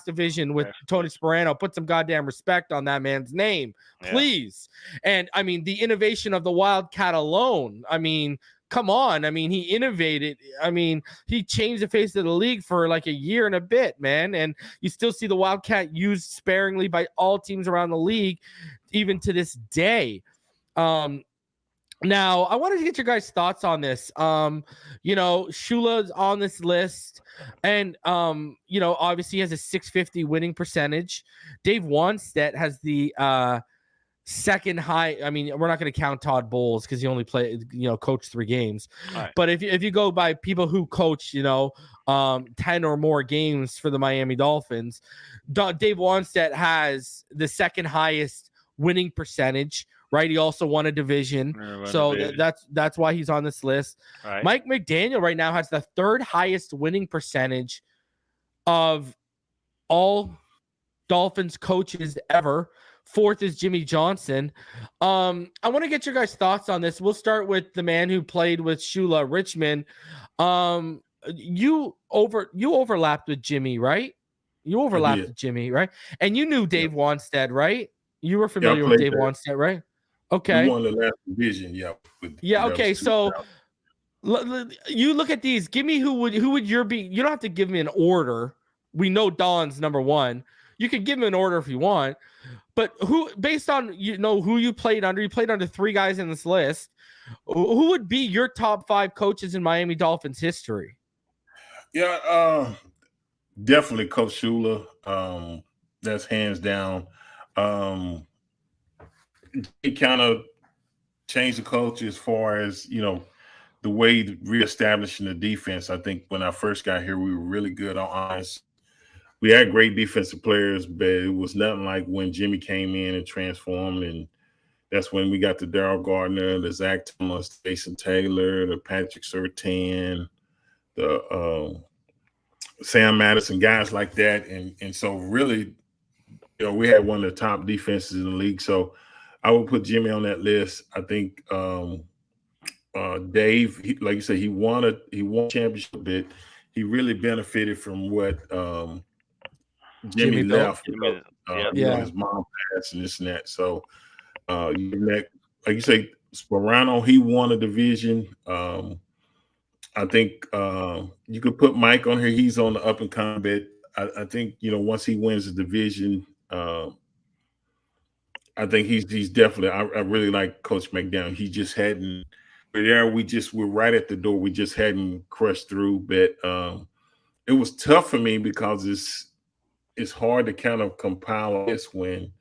Speaker 1: division with Tony Sperano. Put some goddamn respect on that man's name, please. Yeah. And I mean, the innovation of the Wildcat alone, I mean, come on. I mean, he innovated. I mean, he changed the face of the league for like a year and a bit, man. And you still see the Wildcat used sparingly by all teams around the league, even to this day. Now, I wanted to get your guys' thoughts on this. Shula's on this list, and obviously he has a 650 winning percentage. Dave Wannstedt has the second high. I mean, we're not going to count Todd Bowles because he only coached 3 games. Right. But if you go by people who coach, 10 or more games for the Miami Dolphins, Dave Wannstedt has the second highest winning percentage. Right, he also won a division, that's why he's on this list. Right. Mike McDaniel right now has the 3rd highest winning percentage of all Dolphins coaches ever. 4th is Jimmy Johnson. I want to get your guys' thoughts on this. We'll start with the man who played with Shula, Richmond. You overlapped with Jimmy, right? You overlapped with Jimmy, right? And you knew Dave Wannstedt, right? You were familiar with Dave Wannstedt, right? Okay.
Speaker 6: We won the last division,
Speaker 1: okay. So you look at these. Give me who would your be? You don't have to give me an order. We know Don's number 1. You can give me an order if you want, but who, based on who you played under 3 guys in this list. Who would be your top 5 coaches in Miami Dolphins history?
Speaker 6: Yeah, definitely Coach Shula. That's hands down. It kind of changed the culture as far as, the way reestablishing the defense. I think when I first got here, we were really good on offense. We had great defensive players, but it was nothing like when Jimmy came in and transformed. And that's when we got the Darryl Gardner, the Zach Thomas, Jason Taylor, the Patrick Surtain, the Sam Madison, guys like that. And so really, we had one of the top defenses in the league. So I would put Jimmy on that list. I think Dave, like you said, he won a championship a bit. He really benefited from what Jimmy left. His mom passed and this and that. So like you say, Sperano, he won a division. I think you could put Mike on here. He's on the up and coming bit. I think once he wins the division, I think he's definitely. I really like Coach McDaniel. He just hadn't. We're right at the door. We just hadn't crushed through. But it was tough for me because it's hard to kind of compile this when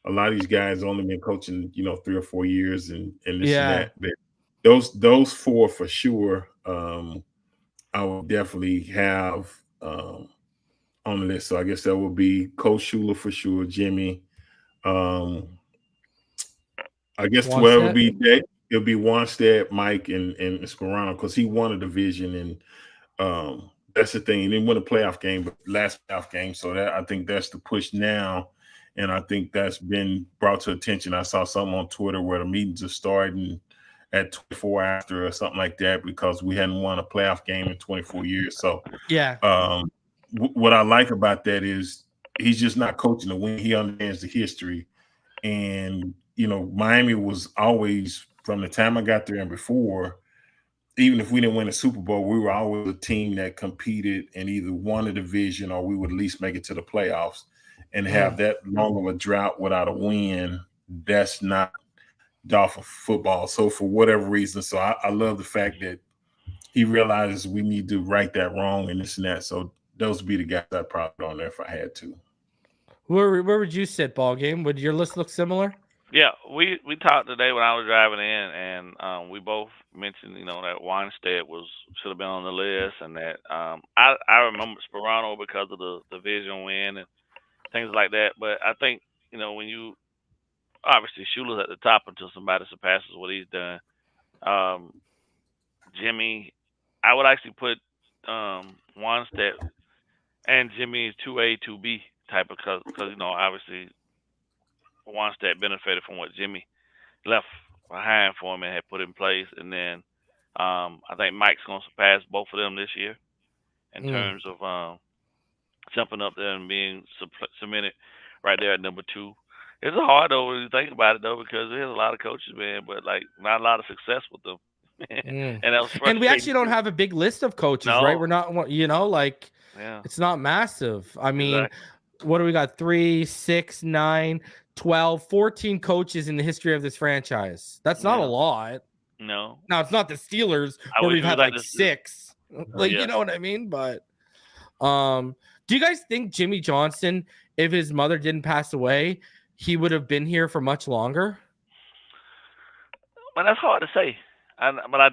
Speaker 6: a lot of these guys only been coaching 3 or 4 years and this and that. But those four for sure. I would definitely have on the list. So I guess that would be Coach Shula for sure, Jimmy. I guess whoever would be that, it'll be Wanstead, Mike, and Sperano because he won a division, and that's the thing. He didn't win a playoff game, but last playoff game. So that I think that's the push now, and I think that's been brought to attention. I saw something on Twitter where the meetings are starting at 24 after or something like that because we hadn't won a playoff game in 24 years. So what I like about that is he's just not coaching to win. He understands the history, and Miami was always, from the time I got there and before, even if we didn't win a Super Bowl, we were always a team that competed and either won a division or we would at least make it to the playoffs. And have that long of a drought without a win, that's not Dolphin football. So for whatever reason, so I love the fact that he realizes we need to right that wrong and this and that. So those would be the guys I'd probably put on there if I had to.
Speaker 1: Where would you sit, BallGame? Would your list look similar?
Speaker 7: Yeah, we talked today when I was driving in, and we both mentioned, that Wanstead should have been on the list, and that I remember Sperano because of the division win and things like that. But I think, when you obviously Shula's at the top until somebody surpasses what he's done. Jimmy, I would actually put Wanstead and Jimmy 2A, 2B type of because obviously Wanstead benefited from what Jimmy left behind for him and had put in place, and then I think Mike's going to surpass both of them this year in terms of jumping up there and being cemented right there at number 2. It's hard though when you think about it though because there's a lot of coaches, man, but like not a lot of success with them. And that was frustrating.
Speaker 1: And we actually don't have a big list of coaches, right? We're not, it's not massive. I mean, what do we got? 3, 6, 9, 12, 14 coaches in the history of this franchise. That's not a lot.
Speaker 7: No.
Speaker 1: Now it's not the Steelers where we've had like 6. You know what I mean? But do you guys think Jimmy Johnson, if his mother didn't pass away, he would have been here for much longer?
Speaker 7: Well, that's hard to say. But I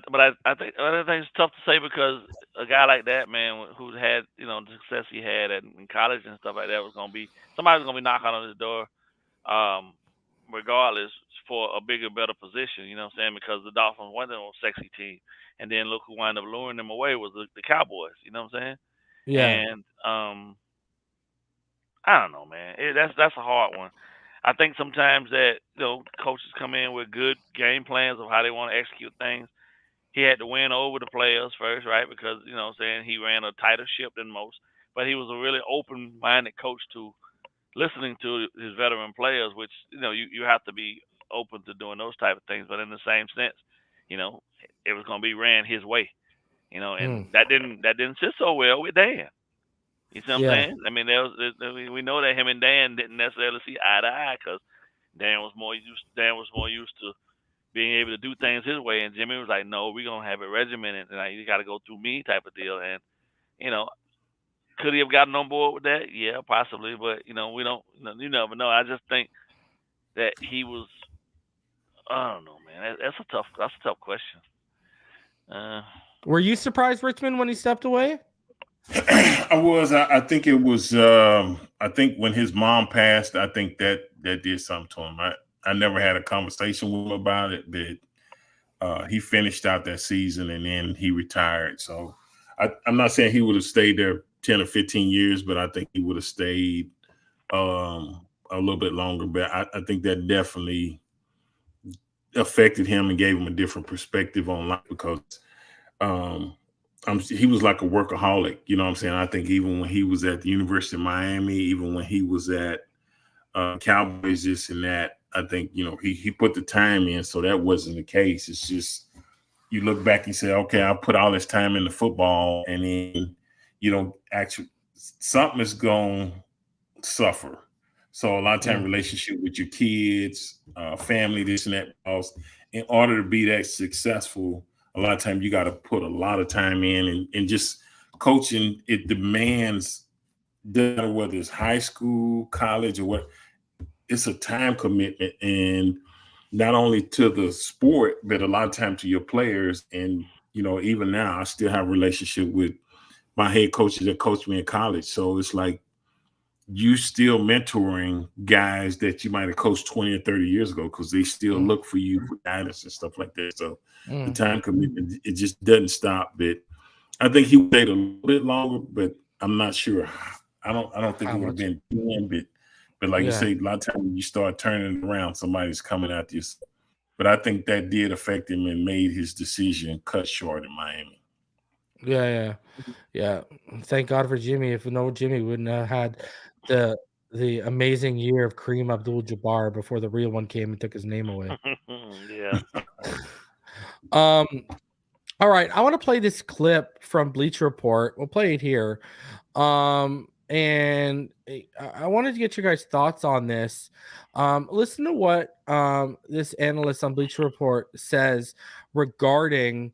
Speaker 7: think it's tough to say because a guy like that, man, who had the success he had in college and stuff like that, somebody was gonna be knocking on his door, regardless, for a bigger, better position. You know what I'm saying? Because the Dolphins weren't a sexy team, and then look who wound up luring them away was the Cowboys. You know what I'm saying?
Speaker 1: Yeah.
Speaker 7: And I don't know, man. That's a hard one. I think sometimes that coaches come in with good game plans of how they want to execute things. He had to win over the players first, right? Because he ran a tighter ship than most. But he was a really open-minded coach to listening to his veteran players, which you have to be open to doing those type of things. But in the same sense, it was going to be ran his way, and that didn't sit so well with Dan. You see what I'm saying? I mean, we know that him and Dan didn't necessarily see eye to eye because Dan was more used to being able to do things his way, and Jimmy was like, "No, we're gonna have it regimented, and you got to go through me," type of deal. And could he have gotten on board with that? Yeah, possibly, but we don't. You never know. I just think that he was. I don't know, man. That's a tough question.
Speaker 1: Were you surprised, Richmond, when he stepped away?
Speaker 6: I was. I think it was. I think when his mom passed, I think that did something to him. I never had a conversation with him about it, but he finished out that season and then he retired. So I'm not saying he would have stayed there 10 or 15 years, but I think he would have stayed a little bit longer. But I think that definitely affected him and gave him a different perspective on life because he was like a workaholic, you know what I'm saying? I think even when he was at the University of Miami, even when he was at Cowboys, this and that, I think, he put the time in, so that wasn't the case. It's just you look back and say, okay, I put all this time into football, and then, actually something is going to suffer. So a lot of time relationship with your kids, family, this and that. Because in order to be that successful, a lot of time you got to put a lot of time in, and just coaching, it demands, whether it's high school, college, or what, it's a time commitment, and not only to the sport, but a lot of time to your players. And, even now I still have a relationship with my head coaches that coached me in college. So it's like you still mentoring guys that you might have coached 20 or 30 years ago, because they still look for you for guidance and stuff like that. So the time commitment, it just doesn't stop. But I think he stayed a little bit longer, but I'm not sure. I don't think it would have been 10, but like you say, a lot of times when you start turning it around, somebody's coming after you. But I think that did affect him and made his decision cut short in Miami.
Speaker 1: Yeah. Thank God for Jimmy. If no Jimmy, wouldn't have had the amazing year of Kareem Abdul-Jabbar before the real one came and took his name away. All right, I want to play this clip from Bleacher Report. We'll play it here. And I wanted to get your guys' thoughts on this. Listen to what this analyst on Bleacher Report says regarding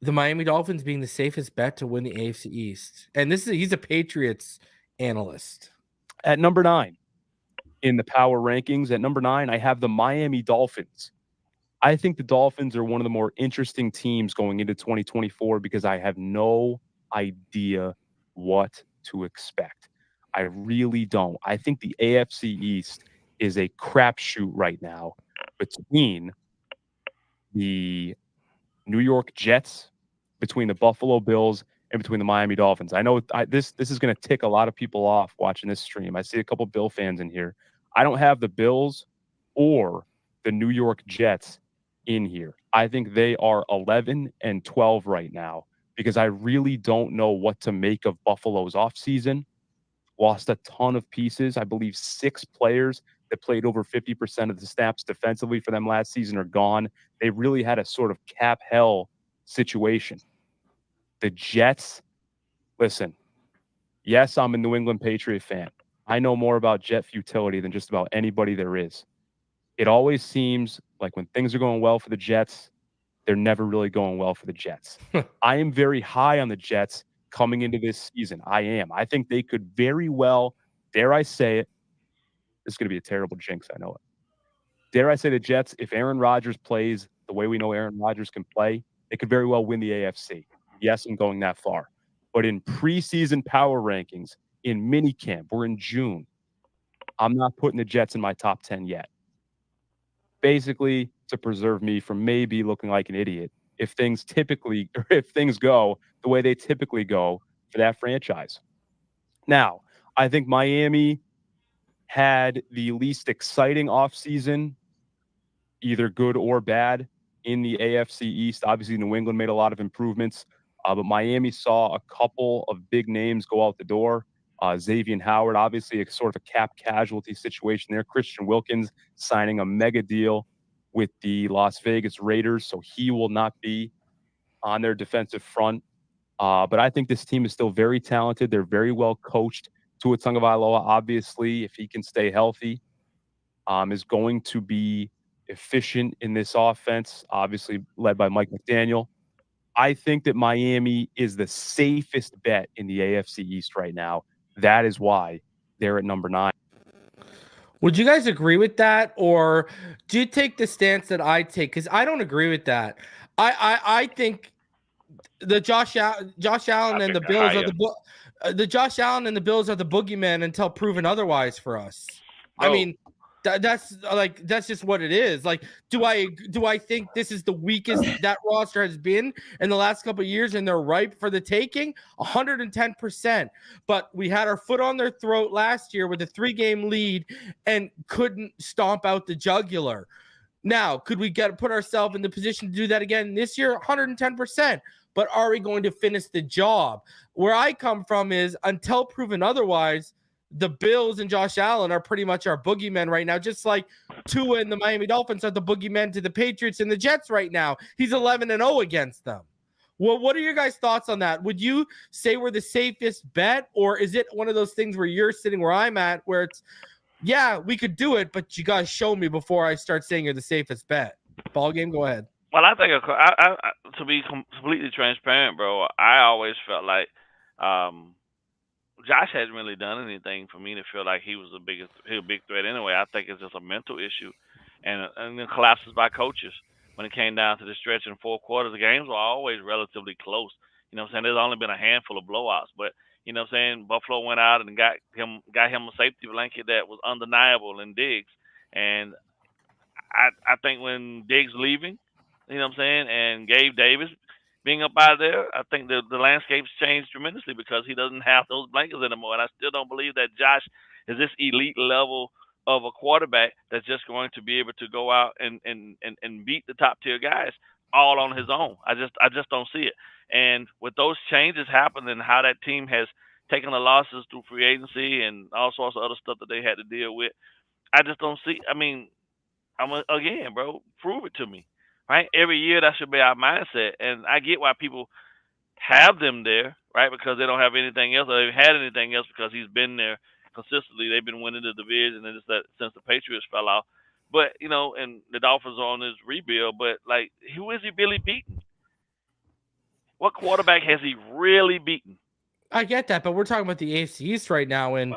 Speaker 1: the Miami Dolphins being the safest bet to win the AFC East. And he's a Patriots analyst.
Speaker 9: At number 9 in the power rankings, at number 9, I have the Miami Dolphins. I think the Dolphins are one of the more interesting teams going into 2024 because I have no idea what to expect. I really don't. I think the AFC East is a crapshoot right now between the New York Jets, between the Buffalo Bills, and between the Miami Dolphins. I know this is going to tick a lot of people off watching this stream. I see a couple Bill fans in here. I don't have the Bills or the New York Jets in here. I think they are 11 and 12 right now because I really don't know what to make of Buffalo's offseason. Lost a ton of pieces. I believe 6 players that played over 50% of the snaps defensively for them last season are gone. They really had a sort of cap hell situation. The Jets, listen, yes, I'm a New England Patriot fan. I know more about Jet futility than just about anybody there is. It always seems like when things are going well for the Jets, they're never really going well for the Jets. I am very high on the Jets coming into this season. I am. I think they could very well, dare I say it, this is going to be a terrible jinx, I know it. Dare I say the Jets, if Aaron Rodgers plays the way we know Aaron Rodgers can play, they could very well win the AFC. Yes, I'm going that far. But in preseason power rankings, in minicamp, we're in June, I'm not putting the Jets in my top 10 yet. Basically, to preserve me from maybe looking like an idiot if things go the way they typically go for that franchise. Now, I think Miami had the least exciting offseason, either good or bad, in the AFC East. Obviously, New England made a lot of improvements, but Miami saw a couple of big names go out the door. Xavier Howard, obviously a sort of a cap casualty situation there. Christian Wilkins signing a mega deal with the Las Vegas Raiders, so he will not be on their defensive front. But I think this team is still very talented. They're very well coached. Tua Tagovailoa, obviously, if he can stay healthy, is going to be efficient in this offense, obviously led by Mike McDaniel. I think that Miami is the safest bet in the AFC East right now. That is why they're at number 9.
Speaker 1: Would you guys agree with that, or do you take the stance that I take? Because I don't agree with that. I think the Josh Allen and the Bills are the Josh Allen and the Bills are the boogeyman until proven otherwise for us. I mean, that's just what it is. Like, do I think this is the weakest that roster has been in the last couple of years and they're ripe for the taking? 110%. But we had our foot on their throat last year with a 3-game lead and couldn't stomp out the jugular. Now, could we put ourselves in the position to do that again this year? 110%. But are we going to finish the job? Where I come from is, until proven otherwise, the Bills and Josh Allen are pretty much our boogeymen right now, just like Tua and the Miami Dolphins are the boogeymen to the Patriots and the Jets right now. He's 11-0 against them. Well, what are your guys' thoughts on that? Would you say we're the safest bet, or is it one of those things where you're sitting where I'm at, where it's, yeah, we could do it, but you guys show me before I start saying you're the safest bet? BallGame, go ahead.
Speaker 7: Well, I think to be completely transparent, bro, I always felt like Josh hadn't really done anything for me to feel like he was a big threat anyway. I think it's just a mental issue, and the collapses by coaches. When it came down to the stretch in 4 quarters, the games were always relatively close. You know what I'm saying? There's only been a handful of blowouts, but you know what I'm saying? Buffalo went out and got him a safety blanket that was undeniable in Diggs. And I think when Diggs leaving, you know what I'm saying, and Gabe Davis being up out of there, I think the landscape's changed tremendously because he doesn't have those blankets anymore. And I still don't believe that Josh is this elite level of a quarterback that's just going to be able to go out and beat the top tier guys all on his own. I just don't see it. And with those changes happening, how that team has taken the losses through free agency and all sorts of other stuff that they had to deal with, I just don't see. I mean, again, bro, prove it to me, right? Every year that should be our mindset. And I get why people have them there, right? Because they don't have anything else, or they've had anything else because he's been there consistently. They've been winning the division, and it's that since the Patriots fell off. But you know, and the Dolphins are on this rebuild. But like, who is he really beating? What quarterback has he really beaten?
Speaker 1: I get that, but we're talking about the AFC East right now, and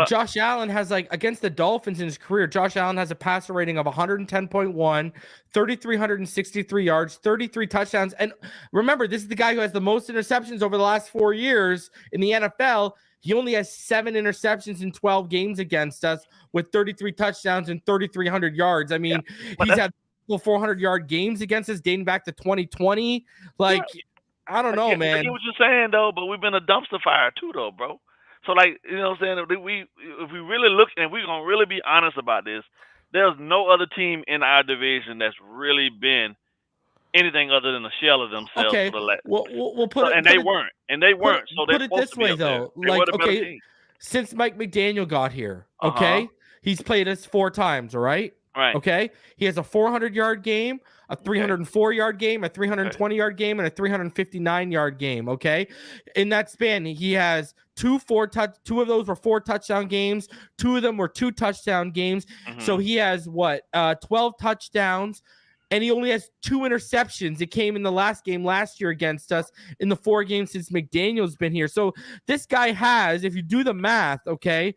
Speaker 1: Josh Allen has, like, against the Dolphins in his career, Josh Allen has a passer rating of 110.1, 3,363 yards, 33 touchdowns. And remember, this is the guy who has the most interceptions over the last 4 years in the NFL. He only has 7 interceptions in 12 games against us with 33 touchdowns and 3,300 yards. I mean, he's had 400-yard games against us dating back to 2020. Like, I don't know, man.
Speaker 7: I get what you're saying, though, but we've been a dumpster fire, too, though, bro. So, like, you know what I'm saying? If we really look, and we're going to really be honest about this, there's no other team in our division that's really been anything other than a shell of themselves.
Speaker 1: Okay,
Speaker 7: for the last.
Speaker 1: We'll put it.
Speaker 7: And they weren't. So
Speaker 1: put it this way, though. Like, okay, since Mike McDaniel got here, okay, he's played us 4 times, all right?
Speaker 7: Right.
Speaker 1: Okay, he has a 400-yard game, a 304-yard game, a 320-yard game, and a 359-yard game. Okay, in that span, he has 2 of those were 4 touchdown games. 2 of them were 2 touchdown games. So he has 12 touchdowns, and he only has 2 interceptions. It came in the last game last year against us in the 4 games since McDaniel's been here. So this guy has, if you do the math, okay,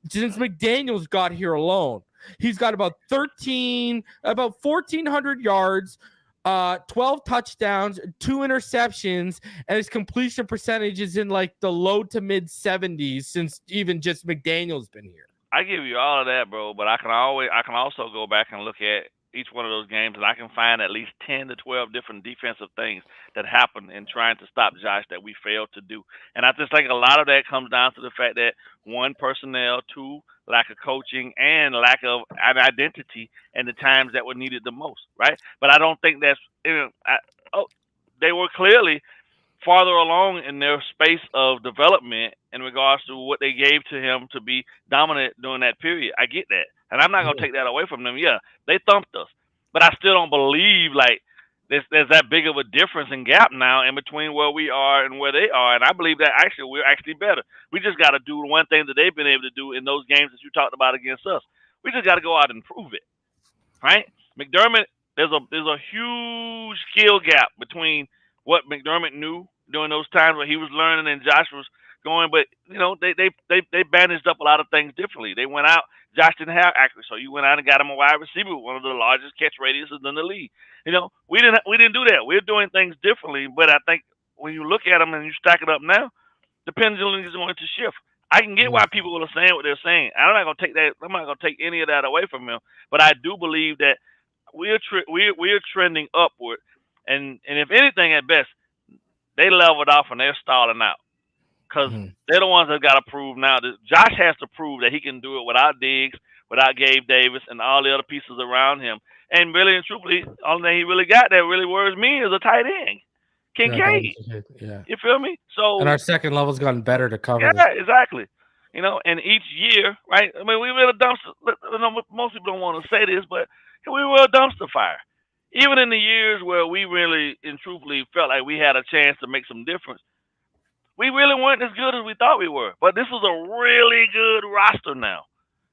Speaker 1: since McDaniel's got here alone, he's got about 1,400 yards, 12 touchdowns, 2 interceptions, and his completion percentage is in like the low to mid 70s since even just McDaniel's been here.
Speaker 7: I give you all of that, bro, but I can also go back and look at each one of those games, and I can find at least 10 to 12 different defensive things that happened in trying to stop Josh that we failed to do. And I just think a lot of that comes down to the fact that 1, personnel, 2, lack of coaching, and lack of an identity and the times that were needed the most, right? But I don't think that's they were clearly farther along in their space of development in regards to what they gave to him to be dominant during that period. I get that. And I'm not going to take that away from them. Yeah, they thumped us. But I still don't believe, like, there's that big of a difference and gap now in between where we are and where they are. And I believe that actually we're actually better. We just got to do the one thing that they've been able to do in those games that you talked about against us. We just got to go out and prove it, right? McDermott, there's a huge skill gap between what McDermott knew during those times where he was learning and Josh was going. But, you know, they bandaged up a lot of things differently. They went out. Josh didn't have accuracy, so you went out and got him a wide receiver with one of the largest catch radiuses in the league. You know, we didn't do that. We're doing things differently, but I think when you look at them and you stack it up now, the pendulum is going to shift. I can get why people are saying what they're saying. I'm not going to take that. I'm not going to take any of that away from them. But I do believe that we're trending upward, and if anything, at best, they leveled off and they're stalling out. Because they're the ones that got to prove now. Josh has to prove that he can do it without Diggs, without Gabe Davis, and all the other pieces around him. And really and truthfully, the only thing he really got that really worries me is a tight end. Kincaid.
Speaker 1: Yeah.
Speaker 7: You feel me? So,
Speaker 1: and our second level's gotten better to cover.
Speaker 7: Yeah, exactly. You know, and each year, right? I mean, we were a dumpster. Most people don't want to say this, but we were a dumpster fire. even in the years where we really and truthfully felt like we had a chance to make some difference, we really weren't as good as we thought we were. But this is a really good roster now.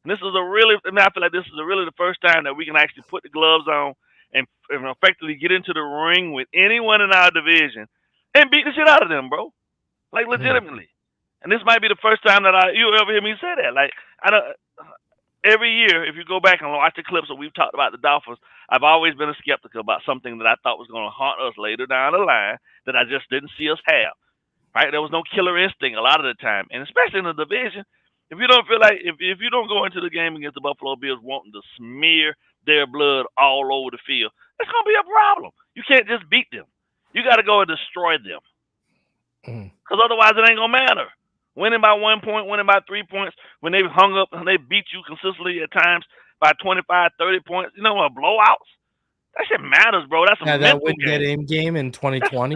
Speaker 7: And I feel like this is really the first time that we can actually put the gloves on and effectively get into the ring with anyone in our division and beat the shit out of them, bro. Like, legitimately. And this might be the first time that you'll ever hear me say that. Like, every year, if you go back and watch the clips that we've talked about the Dolphins, I've always been a skeptic about something that I thought was going to haunt us later down the line that I just didn't see us have. Right? There was no killer instinct a lot of the time, and especially in the division. If you don't feel like if you don't go into the game against the Buffalo Bills wanting to smear their blood all over the field, that's gonna be a problem. You can't just beat them. You got to go and destroy them, because otherwise it ain't gonna matter. Winning by 1 point, winning by 3 points, when they've hung up and they beat you consistently at times by 25, 30 points, blowouts. That shit matters, bro. That's a mental
Speaker 1: that win
Speaker 7: game.
Speaker 1: get in game in 2020.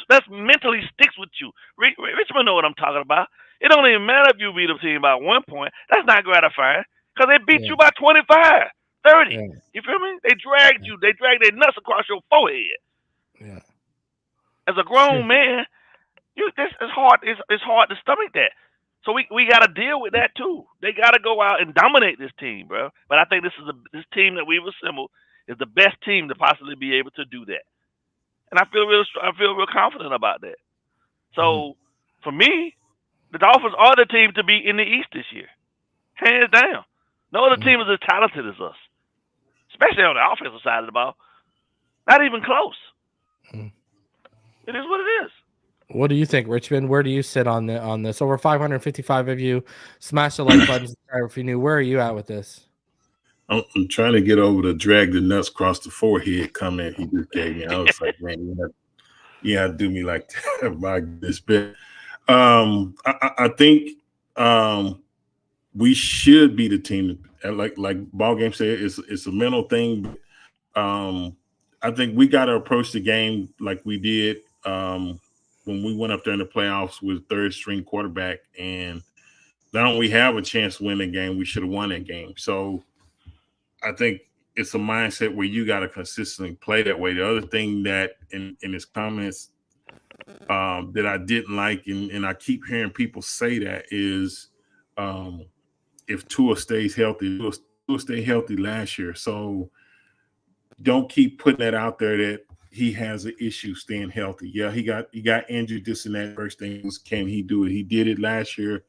Speaker 7: That's mentally sticks with you. Richmond know what I'm talking about. It don't even matter if you beat a team by 1 point. That's not gratifying because they beat you by 25, 30. Yeah. You feel me? They dragged you. They dragged their nuts across your forehead.
Speaker 1: Yeah.
Speaker 7: As a grown man, it's hard to stomach that. So we got to deal with that too. They got to go out and dominate this team, bro. But I think this team that we've assembled is the best team to possibly be able to do that. And I feel real confident about that. So for me, the Dolphins are the team to beat in the East this year, hands down. No other team is as talented as us, especially on the offensive side of the ball. Not even close. It is what it is.
Speaker 1: What do you think, Richmond? Where do you sit on this? Over 555 of you. Smash the like button if you knew. Where are you at with this?
Speaker 6: I'm trying to get over the drag the nuts across the forehead comment he just gave me. I was like, man, you have to do me like that by this bit. I think we should be the team. Like BallGame said, it's a mental thing. I think we got to approach the game like we did when we went up there in the playoffs with third string quarterback, and now we have a chance to win the game. We should have won that game. So I think it's a mindset where you got to consistently play that way. The other thing that in his comments that I didn't like, and I keep hearing people say that, is if Tua stays healthy, Tua stayed healthy last year. So don't keep putting that out there that he has an issue staying healthy. Yeah, he got injured, this and that. First thing was, can he do it? He did it last year,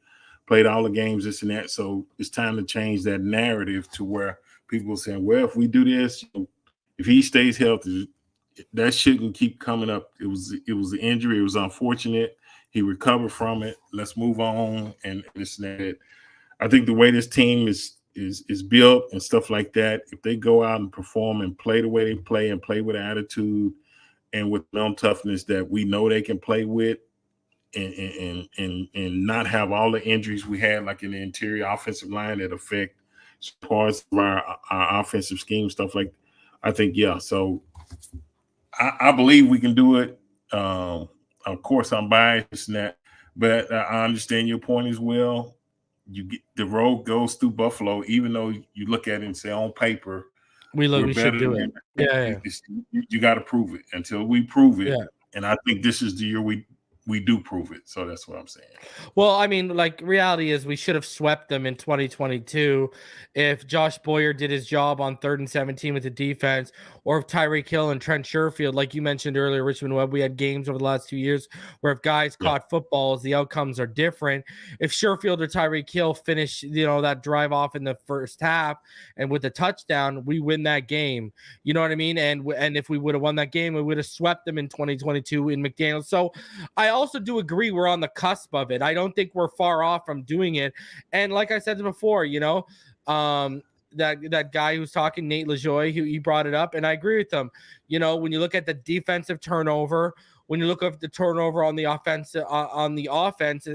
Speaker 6: played all the games, this and that. So it's time to change that narrative to where people are saying, well, if we do this, if he stays healthy, that shouldn't keep coming up. It was an injury. It was unfortunate. He recovered from it. Let's move on and this and that. I think the way this team is built and stuff like that, if they go out and perform and play the way they play and play with attitude and with mental toughness that we know they can play with, and not have all the injuries we had like in the interior offensive line that affect parts of our offensive scheme, stuff like that. I think, yeah. So I believe we can do it. Of course, I'm biased in that, but I understand your point as well. You get the road goes through Buffalo, even though you look at it and say on paper
Speaker 1: we should do it. Yeah.
Speaker 6: You got to prove it. Until we prove it, and I think this is the year we do prove it. So that's what I'm saying.
Speaker 1: Well, I mean, like, reality is we should have swept them in 2022 if Josh Boyer did his job on 3rd and 17 with the defense, or if Tyreek Hill and Trent Sherfield, like you mentioned earlier, Richmond Webb, we had games over the last 2 years where if guys caught footballs, the outcomes are different. If Sherfield or Tyreek Hill finish, that drive off in the first half and with a touchdown, we win that game. You know what I mean? And if we would have won that game, we would have swept them in 2022 in McDaniels. So I also do agree we're on the cusp of it. I don't think we're far off from doing it. And like I said before, that guy who's talking, Nate LaJoie, he brought it up, and I agree with him. When you look at the defensive turnover, when you look at the turnover on the offense,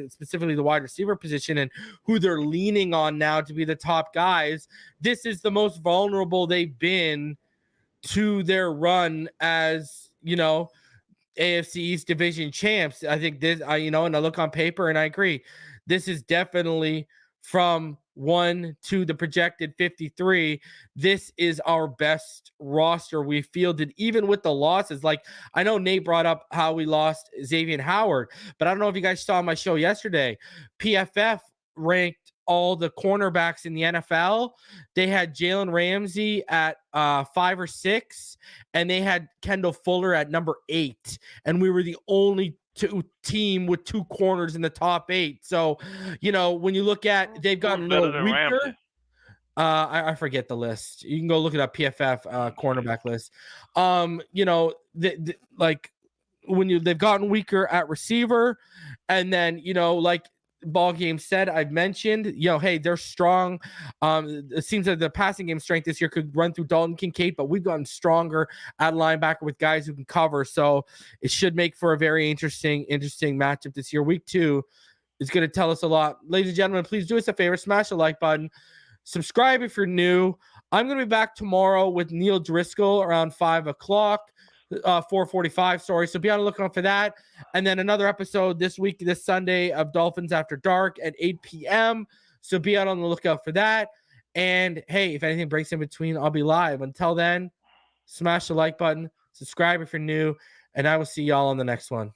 Speaker 1: specifically the wide receiver position, and who they're leaning on now to be the top guys, this is the most vulnerable they've been to their run as, AFC East division champs. I think this, and I look on paper and I agree. This is definitely from 1 to the projected 53. This is our best roster we fielded, even with the losses. Like, I know Nate brought up how we lost Xavier Howard, but I don't know if you guys saw my show yesterday. PFF ranked all the cornerbacks in the NFL. They had Jalen Ramsey at 5 or 6, and they had Kendall Fuller at number 8. And we were the only team with 2 corners in the top 8. So, you know, when you look at, they've gotten a little weaker. I forget the list. You can go look it up, PFF cornerback list. You know, like when they've gotten weaker at receiver, and then, you know, like BallGame said, I've mentioned, you know, hey, they're strong. It seems that the passing game strength this year could run through Dalton Kincaid, but we've gotten stronger at linebacker with guys who can cover. So it should make for a very interesting matchup this year. Week 2 is going to tell us a lot. Ladies and gentlemen, please do us a favor, smash the like button, subscribe if you're new. I'm going to be back tomorrow with Neil Driscoll around 5 o'clock. 4:45, sorry. So be on the lookout for that. And then another episode this Sunday of Dolphins After Dark at 8 p.m. So be out on the lookout for that. And hey, if anything breaks in between, I'll be live. Until then, smash the like button, subscribe if you're new, and I will see y'all on the next one.